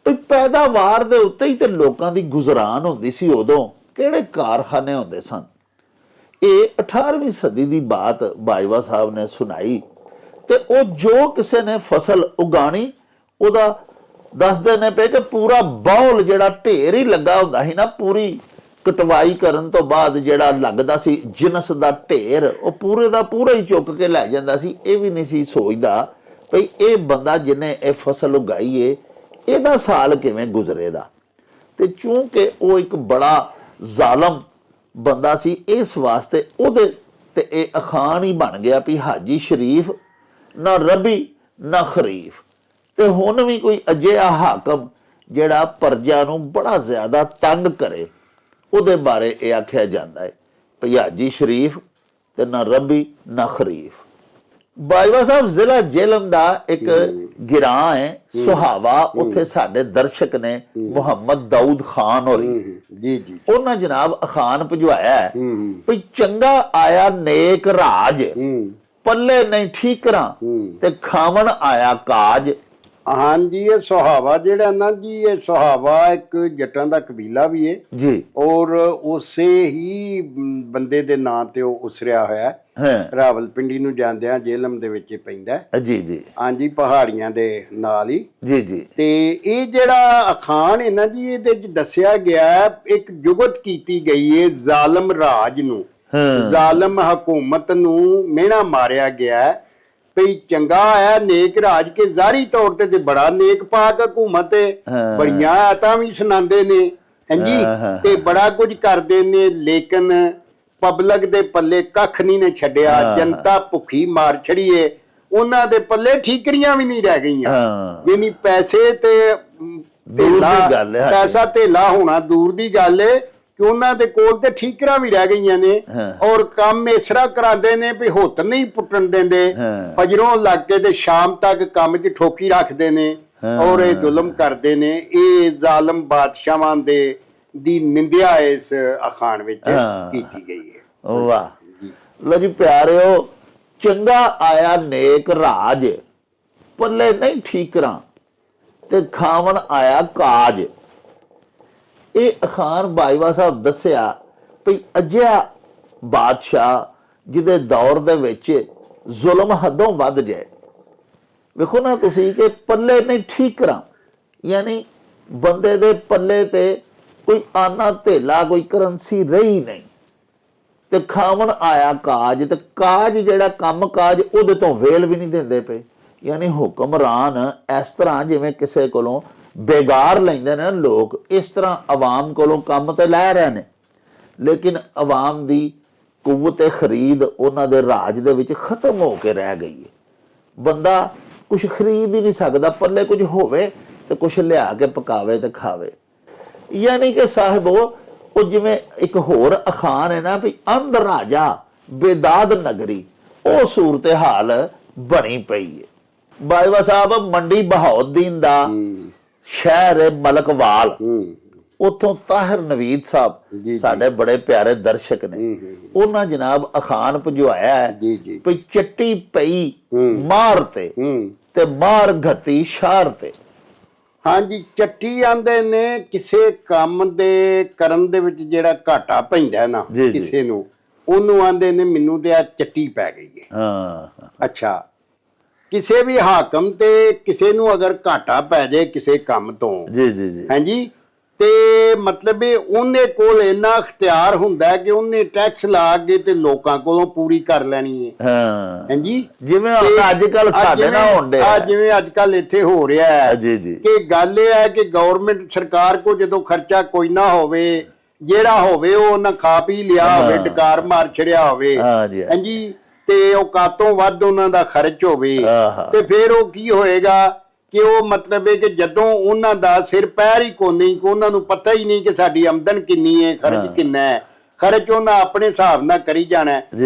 ਵੀ ਪੈਦਾਵਾਰ ਦੇ ਉੱਤੇ ਹੀ ਤੇ ਲੋਕਾਂ ਦੀ ਗੁਜ਼ਰਾਨ ਹੁੰਦੀ ਸੀ। ਉਦੋਂ ਕਿਹੜੇ ਕਾਰਖਾਨੇ ਹੁੰਦੇ ਸਨ। ਇਹ 18ਵੀਂ ਸਦੀ ਦੀ ਬਾਤ ਬਾਜਵਾ ਸਾਹਿਬ ਨੇ ਸੁਣਾਈ। ਤੇ ਉਹ ਜੋ ਕਿਸੇ ਨੇ ਫਸਲ ਉਗਾਣੀ ਉਹਦਾ ਦੱਸਦੇ ਨੇ ਪਏ ਕਿ ਪੂਰਾ ਬਾਉਲ ਜਿਹੜਾ ਢੇਰ ਹੀ ਲੱਗਾ ਹੁੰਦਾ ਸੀ ਨਾ, ਪੂਰੀ ਕਟਵਾਈ ਕਰਨ ਤੋਂ ਬਾਅਦ ਜਿਹੜਾ ਲੱਗਦਾ ਸੀ ਜਿਨਸ ਦਾ ਢੇਰ, ਉਹ ਪੂਰੇ ਦਾ ਪੂਰਾ ਹੀ ਚੁੱਕ ਕੇ ਲੈ ਜਾਂਦਾ ਸੀ। ਇਹ ਵੀ ਨਹੀਂ ਸੀ ਸੋਚਦਾ ਭਈ ਇਹ ਬੰਦਾ ਜਿਹਨੇ ਇਹ ਫਸਲ ਉਗਾਈ ਏ ਇਹਦਾ ਸਾਲ ਕਿਵੇਂ ਗੁਜ਼ਰੇਗਾ। ਤੇ ਚੂੰਕਿ ਉਹ ਇੱਕ ਬੜਾ ਜ਼ਾਲਮ ਬੰਦਾ ਸੀ, ਇਸ ਵਾਸਤੇ ਉਹਦੇ ਤੇ ਇਹ ਅਖਾਣ ਹੀ ਬਣ ਗਿਆ ਵੀ ਹਾਜੀ ਸ਼ਰੀਫ ਨਾ ਰਬੀ ਨਾ ਖਰੀਫ। ਤੇ ਹੁਣ ਵੀ ਕੋਈ ਅਜਿਹਾ ਹਾਕਮ ਜਿਹੜਾ ਪਰਜਾ ਨੂੰ ਬੜਾ ਜ਼ਿਆਦਾ ਤੰਗ ਕਰੇ, ਉਹਦੇ ਬਾਰੇ ਇਹ ਆਖਿਆ ਜਾਂਦਾ ਹੈ ਭਈ ਹਾਜੀ ਸ਼ਰੀਫ ਤੇ ਨਾ ਰਬੀ ਨਾ ਖਰੀਫ। ਬਾਜਵਾ ਸਾਹਿਬ ਜ਼ਿਲ੍ਹਾ ਜੇਹਲਮ ਦਾ ਇੱਕ ਗਿਰਾਂ ਹੈ ਸੁਹਾਵਾ, ਉੱਥੇ ਸਾਡੇ ਦਰਸ਼ਕ ਨੇ ਮੁਹੰਮਦ ਦਾਊਦ ਖਾਨ ਹੋਰੀ ਜੀ ਜੀ ਉਹਨਾਂ ਜਨਾਬ ਅਖਾਨ ਭਜਵਾਇਆ ਹੈ ਭਈ ਚੰਗਾ ਆਇਆ ਨੇਕ ਰਾਜ, ਪੱਲੇ ਨਹੀਂ ਠੀਕਰਾਂ ਤੇ ਖਾਵਣ ਆਇਆ ਕਾਜ। ਹਾਂਜੀ, ਇਹ ਸੁਹਾਵਾ ਜਿਹੜਾ ਨਾ ਜੀ, ਇਹ ਸੁਹਾਵਾ ਇੱਕ ਜੱਟਾਂ ਦਾ ਕਬੀਲਾ ਵੀ ਹੈ ਜੀ, ਔਰ ਉਸੇ ਹੀ ਬੰਦੇ ਦੇ ਨਾਂ ਤੇ ਉਹ ਉਸਰਿਆ ਹੋਇਆ ਹੈ। ਰਾਵਲਪਿੰਡੀ ਨੂੰ ਜਾਂਦਿਆਂ ਜੇਹਲਮ ਦੇ ਵਿੱਚ ਪੈਂਦਾ ਹੈ। ਜੀ ਜੀ ਹਾਂਜੀ, ਪਹਾੜੀਆਂ ਦੇ ਨਾਲ ਹੀ। ਜੀ ਜੀ ਤੇ ਇਹ ਜਿਹੜਾ ਅਖਾਣ ਹੈ ਨਾ ਜੀ, ਇਹਦੇ ਚ ਦੱਸਿਆ ਗਿਆ ਇੱਕ ਜੁਗਤ ਕੀਤੀ ਗਈ ਹੈ ਜ਼ਾਲਮ ਰਾਜ ਨੂੰ, ਜ਼ਾਲਮ ਹਕੂਮਤ ਨੂੰ ਮਿਹਣਾ ਮਾਰਿਆ ਗਿਆ ਭਈ ਚੰਗਾ ਆਇਆ ਨੇਕ ਰਾਜ ਕੇ ਜ਼ਾਹਰੀ ਤੌਰ ਤੇ ਬੜਾ ਨੇਕ ਪਾਕ ਹਕੂਮਤ ਹੈ, ਬੜੀਆਂ ਆਤਾਂ ਵੀ ਸੁਣਾਉਂਦੇ ਨੇ ਹਾਂਜੀ, ਤੇ ਬੜਾ ਕੁਝ ਕਰਦੇ ਨੇ, ਲੇਕਿਨ ਪਬਲਿਕ ਦੇ ਪੱਲੇ ਕੱਖ ਨਹੀਂ ਨੇ ਛੱਡਿਆ। ਜਨਤਾ ਭੁੱਖੀ ਮਾਰ ਛੜੀਏ, ਉਹਨਾਂ ਦੇ ਪੱਲੇ ਠੀਕਰੀਆਂ ਵੀ ਨਹੀਂ ਰਹਿ ਗਈਆਂ। ਯਾਨੀ ਪੈਸੇ ਤੇ ਪੈਸਾ ਧੇਲਾ ਹੋਣਾ ਦੂਰ ਦੀ ਗੱਲ ਹੈ ਕਿ ਉਹਨਾਂ ਦੇ ਕੋਲ ਤੇ ਠੀਕਰਾਂ ਵੀ ਰਹਿ ਗਈਆਂ ਨੇ। ਔਰ ਕੰਮ ਇਸ ਤਰ੍ਹਾਂ ਕਰਾਉਂਦੇ ਨੇ ਵੀ ਹੁੱਤ ਨਹੀਂ ਪੁੱਟਣ ਦਿੰਦੇ, ਫਜਰੋਂ ਲੱਗ ਕੇ ਤੇ ਸ਼ਾਮ ਤੱਕ ਕੰਮ 'ਚ ਠੋਕੀ ਰੱਖਦੇ ਨੇ ਔਰ ਇਹ ਜ਼ੁਲਮ ਕਰਦੇ ਨੇ। ਇਹ ਜ਼ਾਲਮ ਬਾਦਸ਼ਾਹਾਂ ਦੀ ਨਿੰਦਿਆ ਇਸ ਅਖਾਣ ਵਿੱਚ ਕੀਤੀ ਗਈ ਹੈ। ਵਾਹ ਲੋ ਜੀ ਪਿਆਰਿਓ, ਚੰਗਾ ਆਇਆ ਨੇਕ ਰਾਜ, ਪੱਲੇ ਨਹੀਂ ਠੀਕਰਾਂ ਤੇ ਖਾਵਣ ਆਇਆ ਕਾਜ। ਇਹ ਅਖਾਣ ਬਾਜਵਾ ਸਾਹਿਬ ਦੱਸਿਆ ਵੀ ਅਜਿਹਾ ਬਾਦਸ਼ਾਹ ਜਿਹਦੇ ਦੌਰ ਦੇ ਵਿੱਚ ਜ਼ੁਲਮ ਹੱਦੋਂ ਵੱਧ ਜਾਏ। ਵੇਖੋ ਨਾ ਤੁਸੀਂ ਕਿ ਪੱਲੇ ਨਹੀਂ ਠੀਕਰਾਂ, ਯਾਨੀ ਬੰਦੇ ਦੇ ਪੱਲੇ ਤੇ ਕੋਈ ਆਨਾ ਧੇਲਾ, ਕੋਈ ਕਰੰਸੀ ਰਹੀ ਨਹੀਂ। ਤੇ ਖਾਵਣ ਆਇਆ ਕਾਜ, ਤੇ ਕਾਜ ਜਿਹੜਾ ਕੰਮ ਕਾਜ ਉਹਦੇ ਤੋਂ ਵੇਲ ਵੀ ਨਹੀਂ ਦਿੰਦੇ ਪਏ। ਯਾਨੀ ਹੁਕਮਰਾਨ ਇਸ ਤਰ੍ਹਾਂ ਜਿਵੇਂ ਕਿਸੇ ਕੋਲੋਂ ਬੇਗਾਰ ਲੈਂਦੇ ਨੇ ਲੋਕ, ਇਸ ਤਰ੍ਹਾਂ ਆਵਾਮ ਕੋਲੋਂ ਕੰਮ ਤੇ ਲੈ ਰਹੇ ਨੇ, ਲੇਕਿਨ ਆਵਾਮ ਦੀ ਕੁਵਤ ਖਰੀਦ ਉਹਨਾਂ ਦੇ ਰਾਜ ਦੇ ਵਿੱਚ ਖਤਮ ਹੋ ਕੇ ਰਹਿ ਗਈ ਹੈ। ਬੰਦਾ ਕੁਝ ਖਰੀਦ ਹੀ ਨਹੀਂ ਸਕਦਾ, ਪੱਲੇ ਕੁਝ ਹੋਵੇ ਤੇ ਕੁਝ ਲਿਆ ਕੇ ਪਕਾਵੇ ਤੇ ਖਾਵੇ। ਯਾਨੀ ਕਿ ਸਾਹਿਬ ਉਹ ਜਿਵੇਂ ਇੱਕ ਹੋਰ ਅਖਾਣ ਹੈ ਨਾ ਵੀ ਅੰਧ ਰਾਜਾ ਬੇਦਾਦ ਨਗਰੀ, ਉਹ ਸੂਰਤ ਹਾਲ ਬਣੀ ਪਈ ਹੈ। ਬਾਜਵਾ ਸਾਹਿਬ ਮੰਡੀ ਬਹਾਉਦੀਨ ਦਾ ਸ਼ਹਿਰ ਹੈ ਮਲਕਵਾਲ, ਉੱਥੋਂ ਤਾਹਿਰ ਨਵੀਦ ਸਾਹਿਬ ਸਾਡੇ ਬੜੇ ਪਿਆਰੇ ਦਰਸ਼ਕ ਨੇ, ਉਹਨਾਂ ਜਨਾਬ ਅਖਾਣ ਭਜਵਾਇਆ ਹੈ ਵੀ ਚੱਟੀ ਪਈ ਮਾਰ ਤੇ ਮਾਰ ਘਤੀ ਸ਼ਾਰ ਤੇ। ਹਾਂਜੀ, ਚੱਟੀ ਆਂਦੇ ਨੇ ਕਿਸੇ ਕੰਮ ਦੇ ਕਰਨ ਦੇ ਵਿੱਚ ਜਿਹੜਾ ਘਾਟਾ ਪੈਂਦਾ ਨਾ ਕਿਸੇ ਨੂੰ, ਉਹਨੂੰ ਆਂਦੇ ਨੇ ਮੈਨੂੰ ਤੇ ਆ ਚੱਟੀ ਪੈ ਗਈ ਹੈ। ਅੱਛਾ, ਕਿਸੇ ਵੀ ਹਾਕਮ ਤੇ ਕਿਸੇ ਨੂੰ ਅਗਰ ਘਾਟਾ ਪੈ ਜਾਏ ਕਿਸੇ ਕੰਮ ਤੋਂ ਹਾਂਜੀ, ਤੇ ਮਤਲਬ ਉਹਨੇ ਕੋਲ ਇੰਨਾ ਅਖਤਿਆਰ ਹੁੰਦਾ ਕਿ ਉਹਨੇ ਟੈਕਸ ਲਾ ਕੇ ਤੇ ਲੋਕਾਂ ਕੋਲੋਂ ਪੂਰੀ ਕਰ ਲੈਣੀ ਹੈ ਹਾਂਜੀ। ਜਿਵੇਂ ਅੱਜ ਕੱਲ ਸਾਡੇ ਨਾਲ ਹੁੰਦੇ ਆ, ਜਿਵੇਂ ਅੱਜ ਕੱਲ ਇੱਥੇ ਹੋ ਰਿਹਾ ਹੈ ਕਿ ਗੱਲ ਇਹ ਹੈ ਕਿ ਗਵਰਨਮੈਂਟ ਸਰਕਾਰ ਕੋ ਜਦੋਂ ਖਰਚਾ ਕੋਈ ਨਾ ਹੋਵੇ, ਜਿਹੜਾ ਹੋਵੇ ਉਹ ਉਹਨਾਂ ਖਾ ਪੀ ਲਿਆ ਹੋਵੇ, ਡਕਾਰ ਮਾਰ ਛੜਿਆ ਹੋਵੇ ਹਾਂਜੀ, ਤੇ ਔਕਾਤੋਂ ਵੱਧ ਉਹਨਾਂ ਦਾ ਖਰਚ ਹੋਵੇ, ਤੇ ਫਿਰ ਉਹ ਕੀ ਹੋਏਗਾ ਕਿ ਉਹ ਮਤਲਬ ਹੈ ਕਿ ਜਦੋਂ ਉਹਨਾਂ ਦਾ ਸਿਰ ਪੈਰ ਹੀ ਕੋਨੀ, ਉਹਨਾਂ ਨੂੰ ਪਤਾ ਹੀ ਨਹੀਂ ਕਿ ਸਾਡੀ ਆਮਦਨ ਕਿੰਨੀ ਹੈ, ਖਰਚ ਕਿੰਨਾ ਹੈ, ਖਰਚ ਉਹਨਾਂ ਆਪਣੇ ਹਿਸਾਬ ਨਾਲ ਕਰੀ ਜਾਣਾ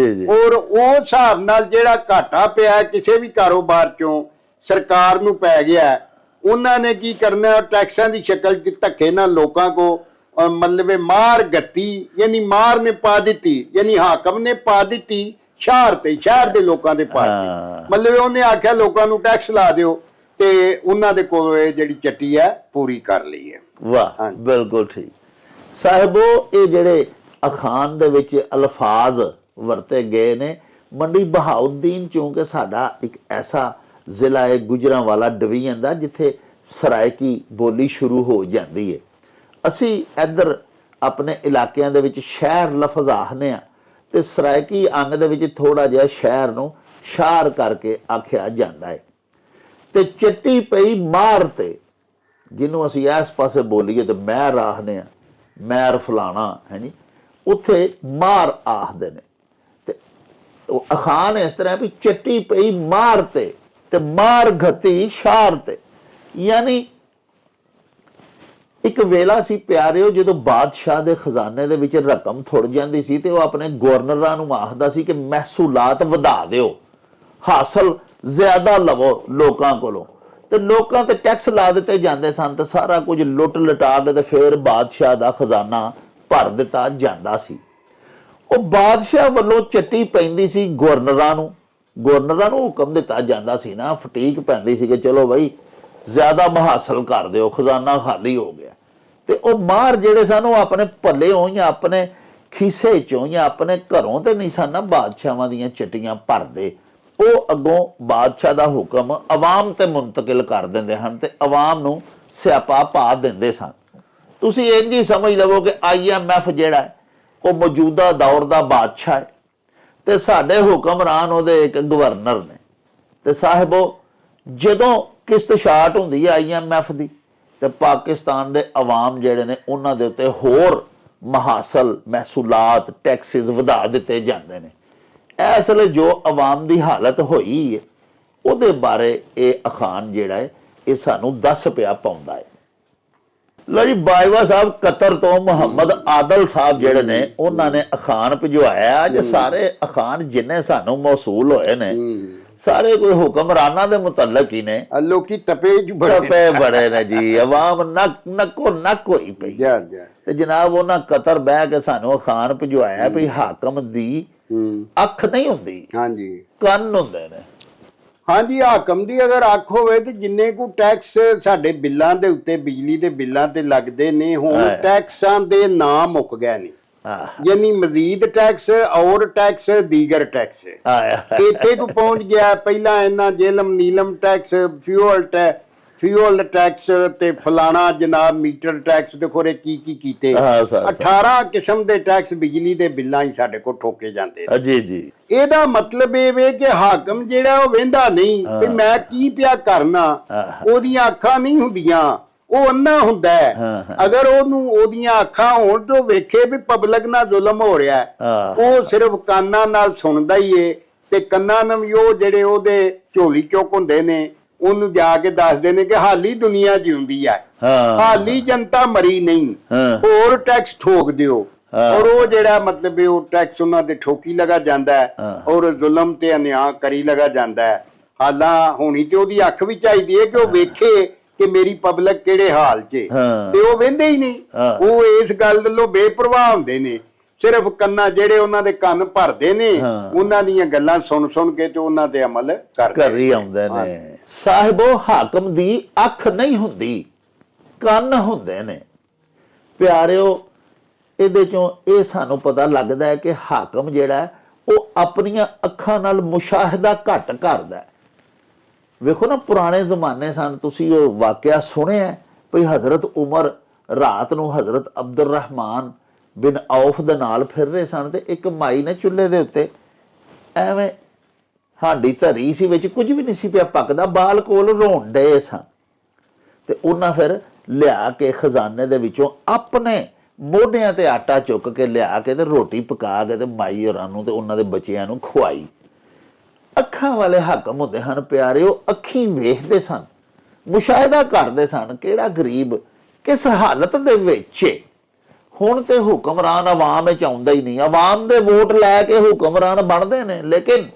ਔਰ ਉਹ ਹਿਸਾਬ ਨਾਲ ਜਿਹੜਾ ਘਾਟਾ ਪਿਆ ਕਿਸੇ ਵੀ ਕਾਰੋਬਾਰ ਚੋਂ ਸਰਕਾਰ ਨੂੰ ਪੈ ਗਿਆ, ਉਹਨਾਂ ਨੇ ਕੀ ਕਰਨਾ, ਟੈਕਸਾਂ ਦੀ ਸ਼ਕਲ 'ਚ ਧੱਕੇ ਨਾਲ ਲੋਕਾਂ ਕੋ ਮਤਲਬ ਮਾਰ ਗੱਤੀ, ਯਾਨੀ ਮਾਰ ਨੇ ਪਾ ਦਿੱਤੀ, ਯਾਨੀ ਹਾਕਮ ਨੇ ਪਾ ਦਿੱਤੀ ਸ਼ਹਿਰ ਤੇ, ਸ਼ਹਿਰ ਦੇ ਲੋਕਾਂ ਦੇ ਪਾ ਦਿੱਤੀ। ਮਤਲਬ ਉਹਨੇ ਆਖਿਆ ਲੋਕਾਂ ਨੂੰ ਟੈਕਸ ਲਾ ਦਿਓ ਤੇ ਉਹਨਾਂ ਦੇ ਕੋਲ ਇਹ ਜਿਹੜੀ ਚੱਟੀ ਹੈ ਪੂਰੀ ਕਰ ਲਈ ਹੈ। ਵਾਹ, ਬਿਲਕੁਲ ਠੀਕ ਸਾਹਿਬੋ। ਇਹ ਜਿਹੜੇ ਅਖਾਨ ਦੇ ਵਿੱਚ ਅਲਫਾਜ਼ ਵਰਤੇ ਗਏ ਨੇ, ਮੰਡੀ ਬਹਾਉਦੀਨ ਚੂੰਕਿ ਸਾਡਾ ਇੱਕ ਐਸਾ ਜ਼ਿਲ੍ਹਾ ਹੈ ਗੁਜਰਾਂਵਾਲਾ ਡਿਵੀਜ਼ਨ ਦਾ ਜਿੱਥੇ ਸਰਾਇਕੀ ਬੋਲੀ ਸ਼ੁਰੂ ਹੋ ਜਾਂਦੀ ਹੈ। ਅਸੀਂ ਇੱਧਰ ਆਪਣੇ ਇਲਾਕਿਆਂ ਦੇ ਵਿੱਚ ਸ਼ਹਿਰ ਲਫ਼ਜ਼ ਆਖਦੇ ਹਾਂ ਤੇ ਸਰਾਇਕੀ ਅੰਗ ਦੇ ਵਿੱਚ ਥੋੜਾ ਜਿਹਾ ਸ਼ਹਿਰ ਨੂੰ ਸ਼ਾਰ ਕਰਕੇ ਆਖਿਆ ਜਾਂਦਾ ਹੈ। ਤੇ ਚੱਟੀ ਪਈ ਮਾਰ ਤੇ, ਜਿਹਨੂੰ ਅਸੀਂ ਇਸ ਪਾਸੇ ਬੋਲੀਏ ਤੇ ਮਹਿਰ ਆਖਦੇ ਹਾਂ, ਮਹਿਰ ਫਲਾਣਾ ਹੈ ਜੀ, ਉੱਥੇ ਮਾਰ ਆਖਦੇ ਨੇ। ਤੇ ਉਹ ਅਖਾਨ ਇਸ ਤਰ੍ਹਾਂ ਵੀ ਚੱਟੀ ਪਈ ਮਾਰ ਤੇ ਮਾਰ ਘਤੀ ਸ਼ਾਰ ਤੇ, ਯਾਨੀ ਇੱਕ ਵੇਲਾ ਸੀ ਪਿਆਰਿਓ ਜਦੋਂ ਬਾਦਸ਼ਾਹ ਦੇ ਖਜ਼ਾਨੇ ਦੇ ਵਿੱਚ ਰਕਮ ਥੁੜ ਜਾਂਦੀ ਸੀ ਤੇ ਉਹ ਆਪਣੇ ਗਵਰਨਰਾਂ ਨੂੰ ਆਖਦਾ ਸੀ ਕਿ ਮਹਿਸੂਲਾਤ ਵਧਾ ਦਿਓ, ਹਾਸਲ ਜ਼ਿਆਦਾ ਲਵੋ ਲੋਕਾਂ ਕੋਲੋਂ। ਤੇ ਲੋਕਾਂ ਤੇ ਟੈਕਸ ਲਾ ਦਿੱਤੇ ਜਾਂਦੇ ਸਨ ਤੇ ਸਾਰਾ ਕੁਝ ਲੁੱਟ ਲਟਾ ਕੇ ਤੇ ਫਿਰ ਬਾਦਸ਼ਾਹ ਦਾ ਖਜ਼ਾਨਾ ਭਰ ਦਿੱਤਾ ਜਾਂਦਾ ਸੀ। ਉਹ ਬਾਦਸ਼ਾਹ ਵੱਲੋਂ ਚੱਟੀ ਪੈਂਦੀ ਸੀ ਗਵਰਨਰਾਂ ਨੂੰ ਹੁਕਮ ਦਿੱਤਾ ਜਾਂਦਾ ਸੀ ਨਾ, ਫਟੀਕ ਪੈਂਦੀ ਸੀ ਕਿ ਚਲੋ ਬਈ ਜ਼ਿਆਦਾ ਮਹਾਸਲ ਕਰ ਦਿਓ, ਖਜ਼ਾਨਾ ਖਾਲੀ ਹੋ ਗਿਆ। ਤੇ ਉਹ ਮਾਰ ਜਿਹੜੇ ਸਨ ਉਹ ਆਪਣੇ ਭੱਲੇ ਜਾਂ ਆਪਣੇ ਖੀਸੇ ਚੋਂ ਜਾਂ ਆਪਣੇ ਘਰੋਂ ਤੇ ਨਹੀਂ ਸਨ ਨਾ ਬਾਦਸ਼ਾਹਾਂ ਦੀਆਂ ਚਿੱਟੀਆਂ ਭਰਦੇ, ਉਹ ਅੱਗੋਂ ਬਾਦਸ਼ਾਹ ਦਾ ਹੁਕਮ ਆਵਾਮ ਤੇ ਮੁੰਤਕਿਲ ਕਰ ਦਿੰਦੇ ਹਨ ਤੇ ਆਵਾਮ ਨੂੰ ਸਿਆਪਾ ਪਾ ਦਿੰਦੇ ਸਨ। ਤੁਸੀਂ ਇੰਝ ਹੀ ਸਮਝ ਲਵੋ ਕਿ IMF ਜਿਹੜਾ ਉਹ ਮੌਜੂਦਾ ਦੌਰ ਦਾ ਬਾਦਸ਼ਾਹ ਹੈ ਤੇ ਸਾਡੇ ਹੁਕਮਰਾਨ ਉਹਦੇ ਇੱਕ ਗਵਰਨਰ ਨੇ। ਤੇ ਸਾਹਿਬੋ ਜਦੋਂ ਕਿਸ਼ਤ ਸ਼ਾਰਟ ਹੁੰਦੀ ਹੈ IMF ਦੀ ਤੇ ਪਾਕਿਸਤਾਨ ਦੇ ਆਵਾਮ ਜਿਹੜੇ ਨੇ ਉਹਨਾਂ ਦੇ ਉੱਤੇ ਹੋਰ ਮਹਾਸਲ ਮਹਿਸੂਲਾਤ ਟੈਕਸਿਸ ਵਧਾ ਦਿੱਤੇ ਜਾਂਦੇ ਨੇ। ਇਸ ਲਈ ਜੋ ਆਵਾਮ ਦੀ ਹਾਲਤ ਹੋਈ ਹੈ ਉਹਦੇ ਬਾਰੇ ਇਹ ਅਖਾਨ ਜਿਹੜਾ ਹੈ ਇਹ ਸਾਨੂੰ ਦੱਸ ਪਿਆ ਪਾਉਂਦਾ ਹੈ। ਲਓ ਜੀ, ਬਾਜਵਾ ਸਾਹਿਬ ਕਤਰ ਤੋਂ ਮੁਹੰਮਦ ਆਦਲ ਸਾਹਿਬ ਜਿਹੜੇ ਨੇ ਉਹਨਾਂ ਨੇ ਅਖਾਨ ਭਿਜਵਾਇਆ। ਅੱਜ ਸਾਰੇ ਅਖਾਨ ਜਿੰਨੇ ਸਾਨੂੰ ਮੌਸੂਲ ਹੋਏ ਨੇ ਸਾਰੇ ਕੋਈ ਹੁਕਮਰਾਨਾਂ ਦੇ ਮੁਤਲਕ ਹੀ ਨੇ। ਲੋਕੀ ਤਪੇ ਬੜੇ ਨੇ ਜੀ, ਆਵਾਮ ਨੱਕੋ ਨੱਕ ਹੋਈ ਪਈ। ਤੇ ਜਨਾਬ ਉਹਨਾਂ ਕਤਰ ਬਹਿ ਕੇ ਸਾਨੂੰ ਅਖਾਨ ਭਿਜਵਾਇਆ ਵੀ ਹਾਕਮ ਦੀ ਅੱਖ ਨਹੀਂ ਹੁੰਦੀ, ਹਾਂਜੀ ਕੰਨ ਹੁੰਦੇ ਨੇ। ਹਾਂਜੀ, ਹਾਕਮ ਦੀ ਅਗਰ ਅੱਖ ਹੋਵੇ ਤੇ ਜਿੰਨੇ ਕੋ ਟੈਕਸ ਸਾਡੇ ਬਿੱਲਾਂ ਦੇ ਉੱਤੇ, ਬਿਜਲੀ ਦੇ ਬਿੱਲਾਂ ਤੇ ਲੱਗਦੇ ਨੇ, ਹੁਣ ਟੈਕਸਾਂ ਦੇ ਨਾਂ ਮੁੱਕ ਗਏ ਨੇ। ਯਾਨੀ ਮਜ਼ੀਦ ਟੈਕਸ, ਔਰ ਟੈਕਸ, ਦੀਗਰ ਟੈਕਸ ਇੱਥੇ ਕੋ ਪਹੁੰਚ ਗਿਆ। ਪਹਿਲਾਂ ਇਹਨਾਂ Jhelum Neelam tax, fuel tax ਤੇ ਫਲਾਣਾ ਜਨਾਬ ਮੀਟਰ ਟੈਕਸ ਤੇ ਖੋਰੇ ਕੀ ਕੀਤੇ। 18 ਕਿਸਮ ਦੇ ਟੈਕਸ ਬਿਜਲੀ ਦੇ ਬਿੱਲਾਂ ਹੀ ਸਾਡੇ ਕੋਲ ਠੋਕੇ ਜਾਂਦੇ ਨੇ। ਜੀ ਜੀ, ਇਹਦਾ ਮਤਲਬ ਇਹ ਵੇ ਕਿ ਹਾਕਮ ਜਿਹੜਾ ਉਹ ਵਹਿੰਦਾ ਨਹੀਂ ਵੀ ਮੈਂ ਕੀ ਪਿਆ ਕਰਨਾ, ਉਹਦੀਆਂ ਅੱਖਾਂ ਨਹੀਂ ਹੁੰਦੀਆਂ, ਉਹ ਅੰਨਾ ਹੁੰਦਾ ਹੈ। ਅਗਰ ਉਹਨੂੰ ਉਹਦੀਆਂ ਅੱਖਾਂ ਹੋਣ ਤੋਂ ਵੇਖੇ ਵੀ ਪਬਲਿਕ ਨਾਲ ਜ਼ੁਲਮ ਹੋ ਰਿਹਾ, ਉਹ ਸਿਰਫ ਕੰਨਾਂ ਨਾਲ ਸੁਣਦਾ ਹੀ ਏ ਤੇ ਕੰਨਾਂ ਨੂੰ ਵੀ ਉਹ ਜਿਹੜੇ ਉਹਦੇ ਝੋਲੀ ਚੁੱਕ ਹੁੰਦੇ ਨੇ ਉਹਨੂੰ ਜਾ ਕੇ ਦੱਸਦੇ ਨੇ ਕਿ ਹਾਲੀ ਦੁਨੀਆ ਜਿਉਂਦੀ ਹੈ, ਹਾਲੀ ਜਨਤਾ ਮਰੀ ਨਹੀਂ, ਹੋਰ ਟੈਕਸ ਠੋਕ ਦਿਓ। ਔਰ ਉਹ ਜਿਹੜਾ ਮਤਲਬ ਉਹ ਟੈਕਸ ਉਹਨਾਂ ਦੇ ਠੋਕੀ ਲਗਾ ਜਾਂਦਾ ਹੈ ਔਰ ਜ਼ੁਲਮ ਤੇ ਅਨਿਆਂ ਕਰੀ ਲਗਾ ਜਾਂਦਾ ਹੈ। ਹਾਲਾਂ ਹੋਣੀ ਤੇ ਉਹਦੀ ਅੱਖ ਵੀ ਚਾਹੀਦੀ ਹੈ ਕਿ ਉਹ ਵੇਖੇ ਕਿ ਮੇਰੀ ਪਬਲਿਕ ਕਿਹੜੇ ਹਾਲ 'ਚ, ਤੇ ਉਹ ਵਹਿੰਦੇ ਹੀ ਨਹੀਂ। ਉਹ ਇਸ ਗੱਲ ਵੱਲੋਂ ਬੇਪਰਵਾਹ ਹੁੰਦੇ ਨੇ, ਸਿਰਫ ਕੰਨਾਂ ਜਿਹੜੇ ਉਹਨਾਂ ਦੇ ਕੰਨ ਭਰਦੇ ਨੇ ਉਹਨਾਂ ਦੀਆਂ ਗੱਲਾਂ ਸੁਣ ਕੇ ਤੇ ਉਹਨਾਂ ਤੇ ਅਮਲ ਕਰਦੇ ਆਉਂਦੇ ਨੇ। ਸਾਹਿਬੋ ਹਾਕਮ ਦੀ ਅੱਖ ਨਹੀਂ ਹੁੰਦੀ, ਕੰਨ ਹੁੰਦੇ ਨੇ। ਪਿਆਰਿਓ ਇਹਦੇ ਚੋਂ ਇਹ ਸਾਨੂੰ ਪਤਾ ਲੱਗਦਾ ਹੈ ਕਿ ਹਾਕਮ ਜਿਹੜਾ ਉਹ ਆਪਣੀਆਂ ਅੱਖਾਂ ਨਾਲ ਮੁਸ਼ਾਹਦਾ ਘੱਟ ਕਰਦਾ। ਵੇਖੋ ਨਾ ਪੁਰਾਣੇ ਜ਼ਮਾਨੇ ਸਨ, ਤੁਸੀਂ ਉਹ ਵਾਕਿਆ ਸੁਣਿਆ ਵੀ ਹਜ਼ਰਤ ਉਮਰ ਰਾਤ ਨੂੰ ਹਜ਼ਰਤ ਅਬਦੁਰ ਰਹਿਮਾਨ ਬਿਨ ਔਫ ਦੇ ਨਾਲ ਫਿਰ ਰਹੇ ਸਨ ਤੇ ਇੱਕ ਮਾਈ ਨੇ ਚੁੱਲ੍ਹੇ ਦੇ ਉੱਤੇ ਐਵੇਂ ਹਾਂਡੀ ਧਰੀ ਸੀ, ਵਿੱਚ ਕੁਝ ਵੀ ਨਹੀਂ ਸੀ ਪਿਆ ਪੱਕਦਾ, ਬਾਲ ਕੋਲ ਰੋਣ ਡਏ ਸਨ। ਤੇ ਉਹਨਾਂ ਫਿਰ ਲਿਆ ਕੇ ਖਜ਼ਾਨੇ ਦੇ ਵਿੱਚੋਂ ਆਪਣੇ ਮੋਢਿਆਂ ਤੇ ਆਟਾ ਚੁੱਕ ਕੇ ਲਿਆ ਕੇ ਤੇ ਰੋਟੀ ਪਕਾ ਕੇ ਤੇ ਮਾਈ ਹੋਰਾਂ ਨੂੰ ਤੇ ਉਹਨਾਂ ਦੇ ਬੱਚਿਆਂ ਨੂੰ ਖਵਾਈ। ਅੱਖਾਂ ਵਾਲੇ ਹਾਕਮ ਹੁੰਦੇ ਹਨ ਪਿਆਰਿਓ, ਅੱਖੀਂ ਵੇਖਦੇ ਸਨ, ਮੁਸ਼ਾਹਿਦਾ ਕਰਦੇ ਸਨ ਕਿਹੜਾ ਗਰੀਬ ਕਿਸ ਹਾਲਤ ਦੇ ਵਿੱਚ। ਹੁਣ ਤੇ ਹੁਕਮਰਾਨ ਆਵਾਮ ਵਿੱਚ ਆਉਂਦਾ ਹੀ ਨਹੀਂ, ਆਵਾਮ ਦੇ ਵੋਟ ਲੈ ਕੇ ਹੁਕਮਰਾਨ ਬਣਦੇ ਨੇ ਲੇਕਿਨ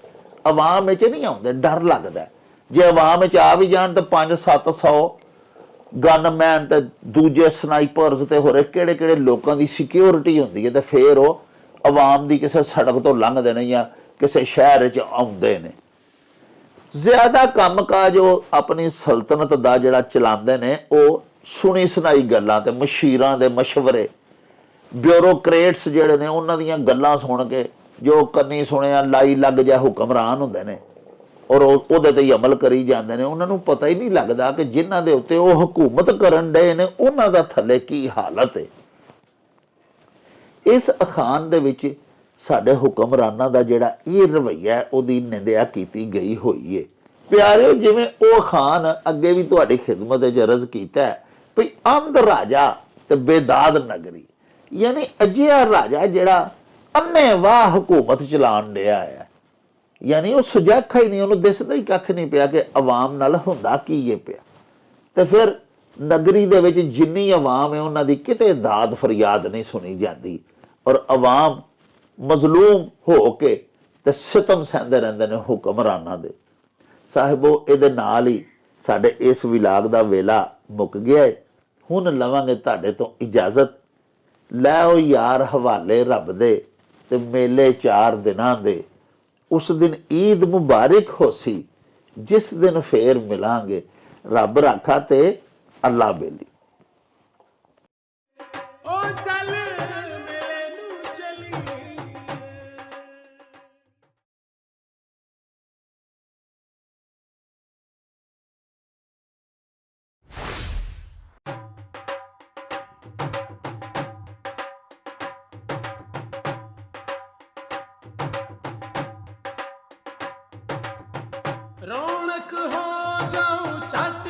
ਆਵਾਮ ਵਿੱਚ ਨਹੀਂ ਆਉਂਦੇ, ਡਰ ਲੱਗਦਾ। ਜੇ ਆਵਾਮ ਵਿੱਚ ਆ ਵੀ ਜਾਣ ਤਾਂ 500-700 ਗਨਮੈਨ ਤੇ ਦੂਜੇ ਸਨਾਈਪਰਸ ਤੇ ਹੋਰੇ ਕਿਹੜੇ ਕਿਹੜੇ ਲੋਕਾਂ ਦੀ ਸਿਕਿਉਰਿਟੀ ਹੁੰਦੀ ਹੈ, ਤੇ ਫਿਰ ਉਹ ਆਵਾਮ ਦੀ ਕਿਸੇ ਸੜਕ ਤੋਂ ਲੰਘਦੇ ਨੇ ਜਾਂ ਕਿਸੇ ਸ਼ਹਿਰ 'ਚ ਆਉਂਦੇ ਨੇ। ਜ਼ਿਆਦਾ ਕੰਮਕਾਜ ਉਹ ਆਪਣੀ ਸਲਤਨਤ ਦਾ ਜਿਹੜਾ ਚਲਾਉਂਦੇ ਨੇ ਉਹ ਸੁਣੀ ਸੁਣਾਈ ਗੱਲਾਂ ਤੇ ਮਸ਼ੀਰਾਂ ਦੇ ਮਸ਼ਵਰੇ, ਬਿਊਰੋਕਰੇਟਸ ਜਿਹੜੇ ਨੇ ਉਹਨਾਂ ਦੀਆਂ ਗੱਲਾਂ ਸੁਣ ਕੇ ਜੋ ਕੰਨੀ ਸੁਣਿਆ ਲਾਈ ਲੱਗ ਜਾ ਹੁਕਮਰਾਨ ਹੁੰਦੇ ਨੇ ਔਰ ਉਹਦੇ ਤੇ ਹੀ ਅਮਲ ਕਰੀ ਜਾਂਦੇ ਨੇ। ਉਹਨਾਂ ਨੂੰ ਪਤਾ ਹੀ ਨਹੀਂ ਲੱਗਦਾ ਕਿ ਜਿਨ੍ਹਾਂ ਦੇ ਉੱਤੇ ਉਹ ਹਕੂਮਤ ਕਰਨ ਡਏ ਨੇ ਉਹਨਾਂ ਦਾ ਥੱਲੇ ਕੀ ਹਾਲਤ ਹੈ। ਇਸ ਅਖਾਨ ਦੇ ਵਿੱਚ ਸਾਡੇ ਹੁਕਮਰਾਨਾਂ ਦਾ ਜਿਹੜਾ ਇਹ ਰਵੱਈਆ ਉਹਦੀ ਨਿੰਦਿਆ ਕੀਤੀ ਗਈ ਹੋਈ ਹੈ। ਪਿਆਰਿਓ, ਜਿਵੇਂ ਉਹ ਖਾਨ ਅੱਗੇ ਵੀ ਤੁਹਾਡੀ ਖਿਦਮਤ ਵਿੱਚ ਅਰਜ਼ ਕੀਤਾ ਵੀ ਅੰਧ ਰਾਜਾ ਤੇ ਬੇਦਾਦ ਨਗਰੀ, ਯਾਨੀ ਅਜਿਹਾ ਰਾਜਾ ਜਿਹੜਾ ਅੰਨ੍ਹੇਵਾਹ ਹਕੂਮਤ ਚਲਾਉਣ ਡਿਆ ਹੈ, ਯਾਨੀ ਉਹ ਸੁਜਾਖਾ ਹੀ ਨਹੀਂ, ਉਹਨੂੰ ਦਿਸਦਾ ਹੀ ਕੱਖ ਨਹੀਂ ਪਿਆ ਕਿ ਆਵਾਮ ਨਾਲ ਹੁੰਦਾ ਕੀ ਹੈ ਪਿਆ। ਤੇ ਫਿਰ ਨਗਰੀ ਦੇ ਵਿੱਚ ਜਿੰਨੀ ਆਵਾਮ ਹੈ ਉਹਨਾਂ ਦੀ ਕਿਤੇ ਦਾਦ ਫਰਿਆਦ ਨਹੀਂ ਸੁਣੀ ਜਾਂਦੀ ਔਰ ਆਵਾਮ ਮਜ਼ਲੂਮ ਹੋ ਕੇ ਤੇ ਸਿਤਮ ਸਹਿੰਦੇ ਰਹਿੰਦੇ ਨੇ ਹੁਕਮਰਾਨਾਂ ਦੇ। ਸਾਹਿਬੋ, ਇਹਦੇ ਨਾਲ ਹੀ ਸਾਡੇ ਇਸ ਵਿਲਾਗ ਦਾ ਵੇਲਾ ਮੁੱਕ ਗਿਆ ਹੈ। ਹੁਣ ਲਵਾਂਗੇ ਤੁਹਾਡੇ ਤੋਂ ਇਜਾਜ਼ਤ। ਲੈ ਉਹ ਯਾਰ ਹਵਾਲੇ ਰੱਬ ਦੇ ਤੇ ਮੇਲੇ 4 ਦਿਨਾਂ ਦੇ, ਉਸ ਦਿਨ ਈਦ ਮੁਬਾਰਕ ਹੋਸੀ, ਜਿਸ ਦਿਨ ਫੇਰ ਮਿਲਾਂਗੇ। ਰੱਬ ਰਾਖਾ ਤੇ ਅੱਲਾ ਬੇਲੀ। रौनक हो जाऊं चट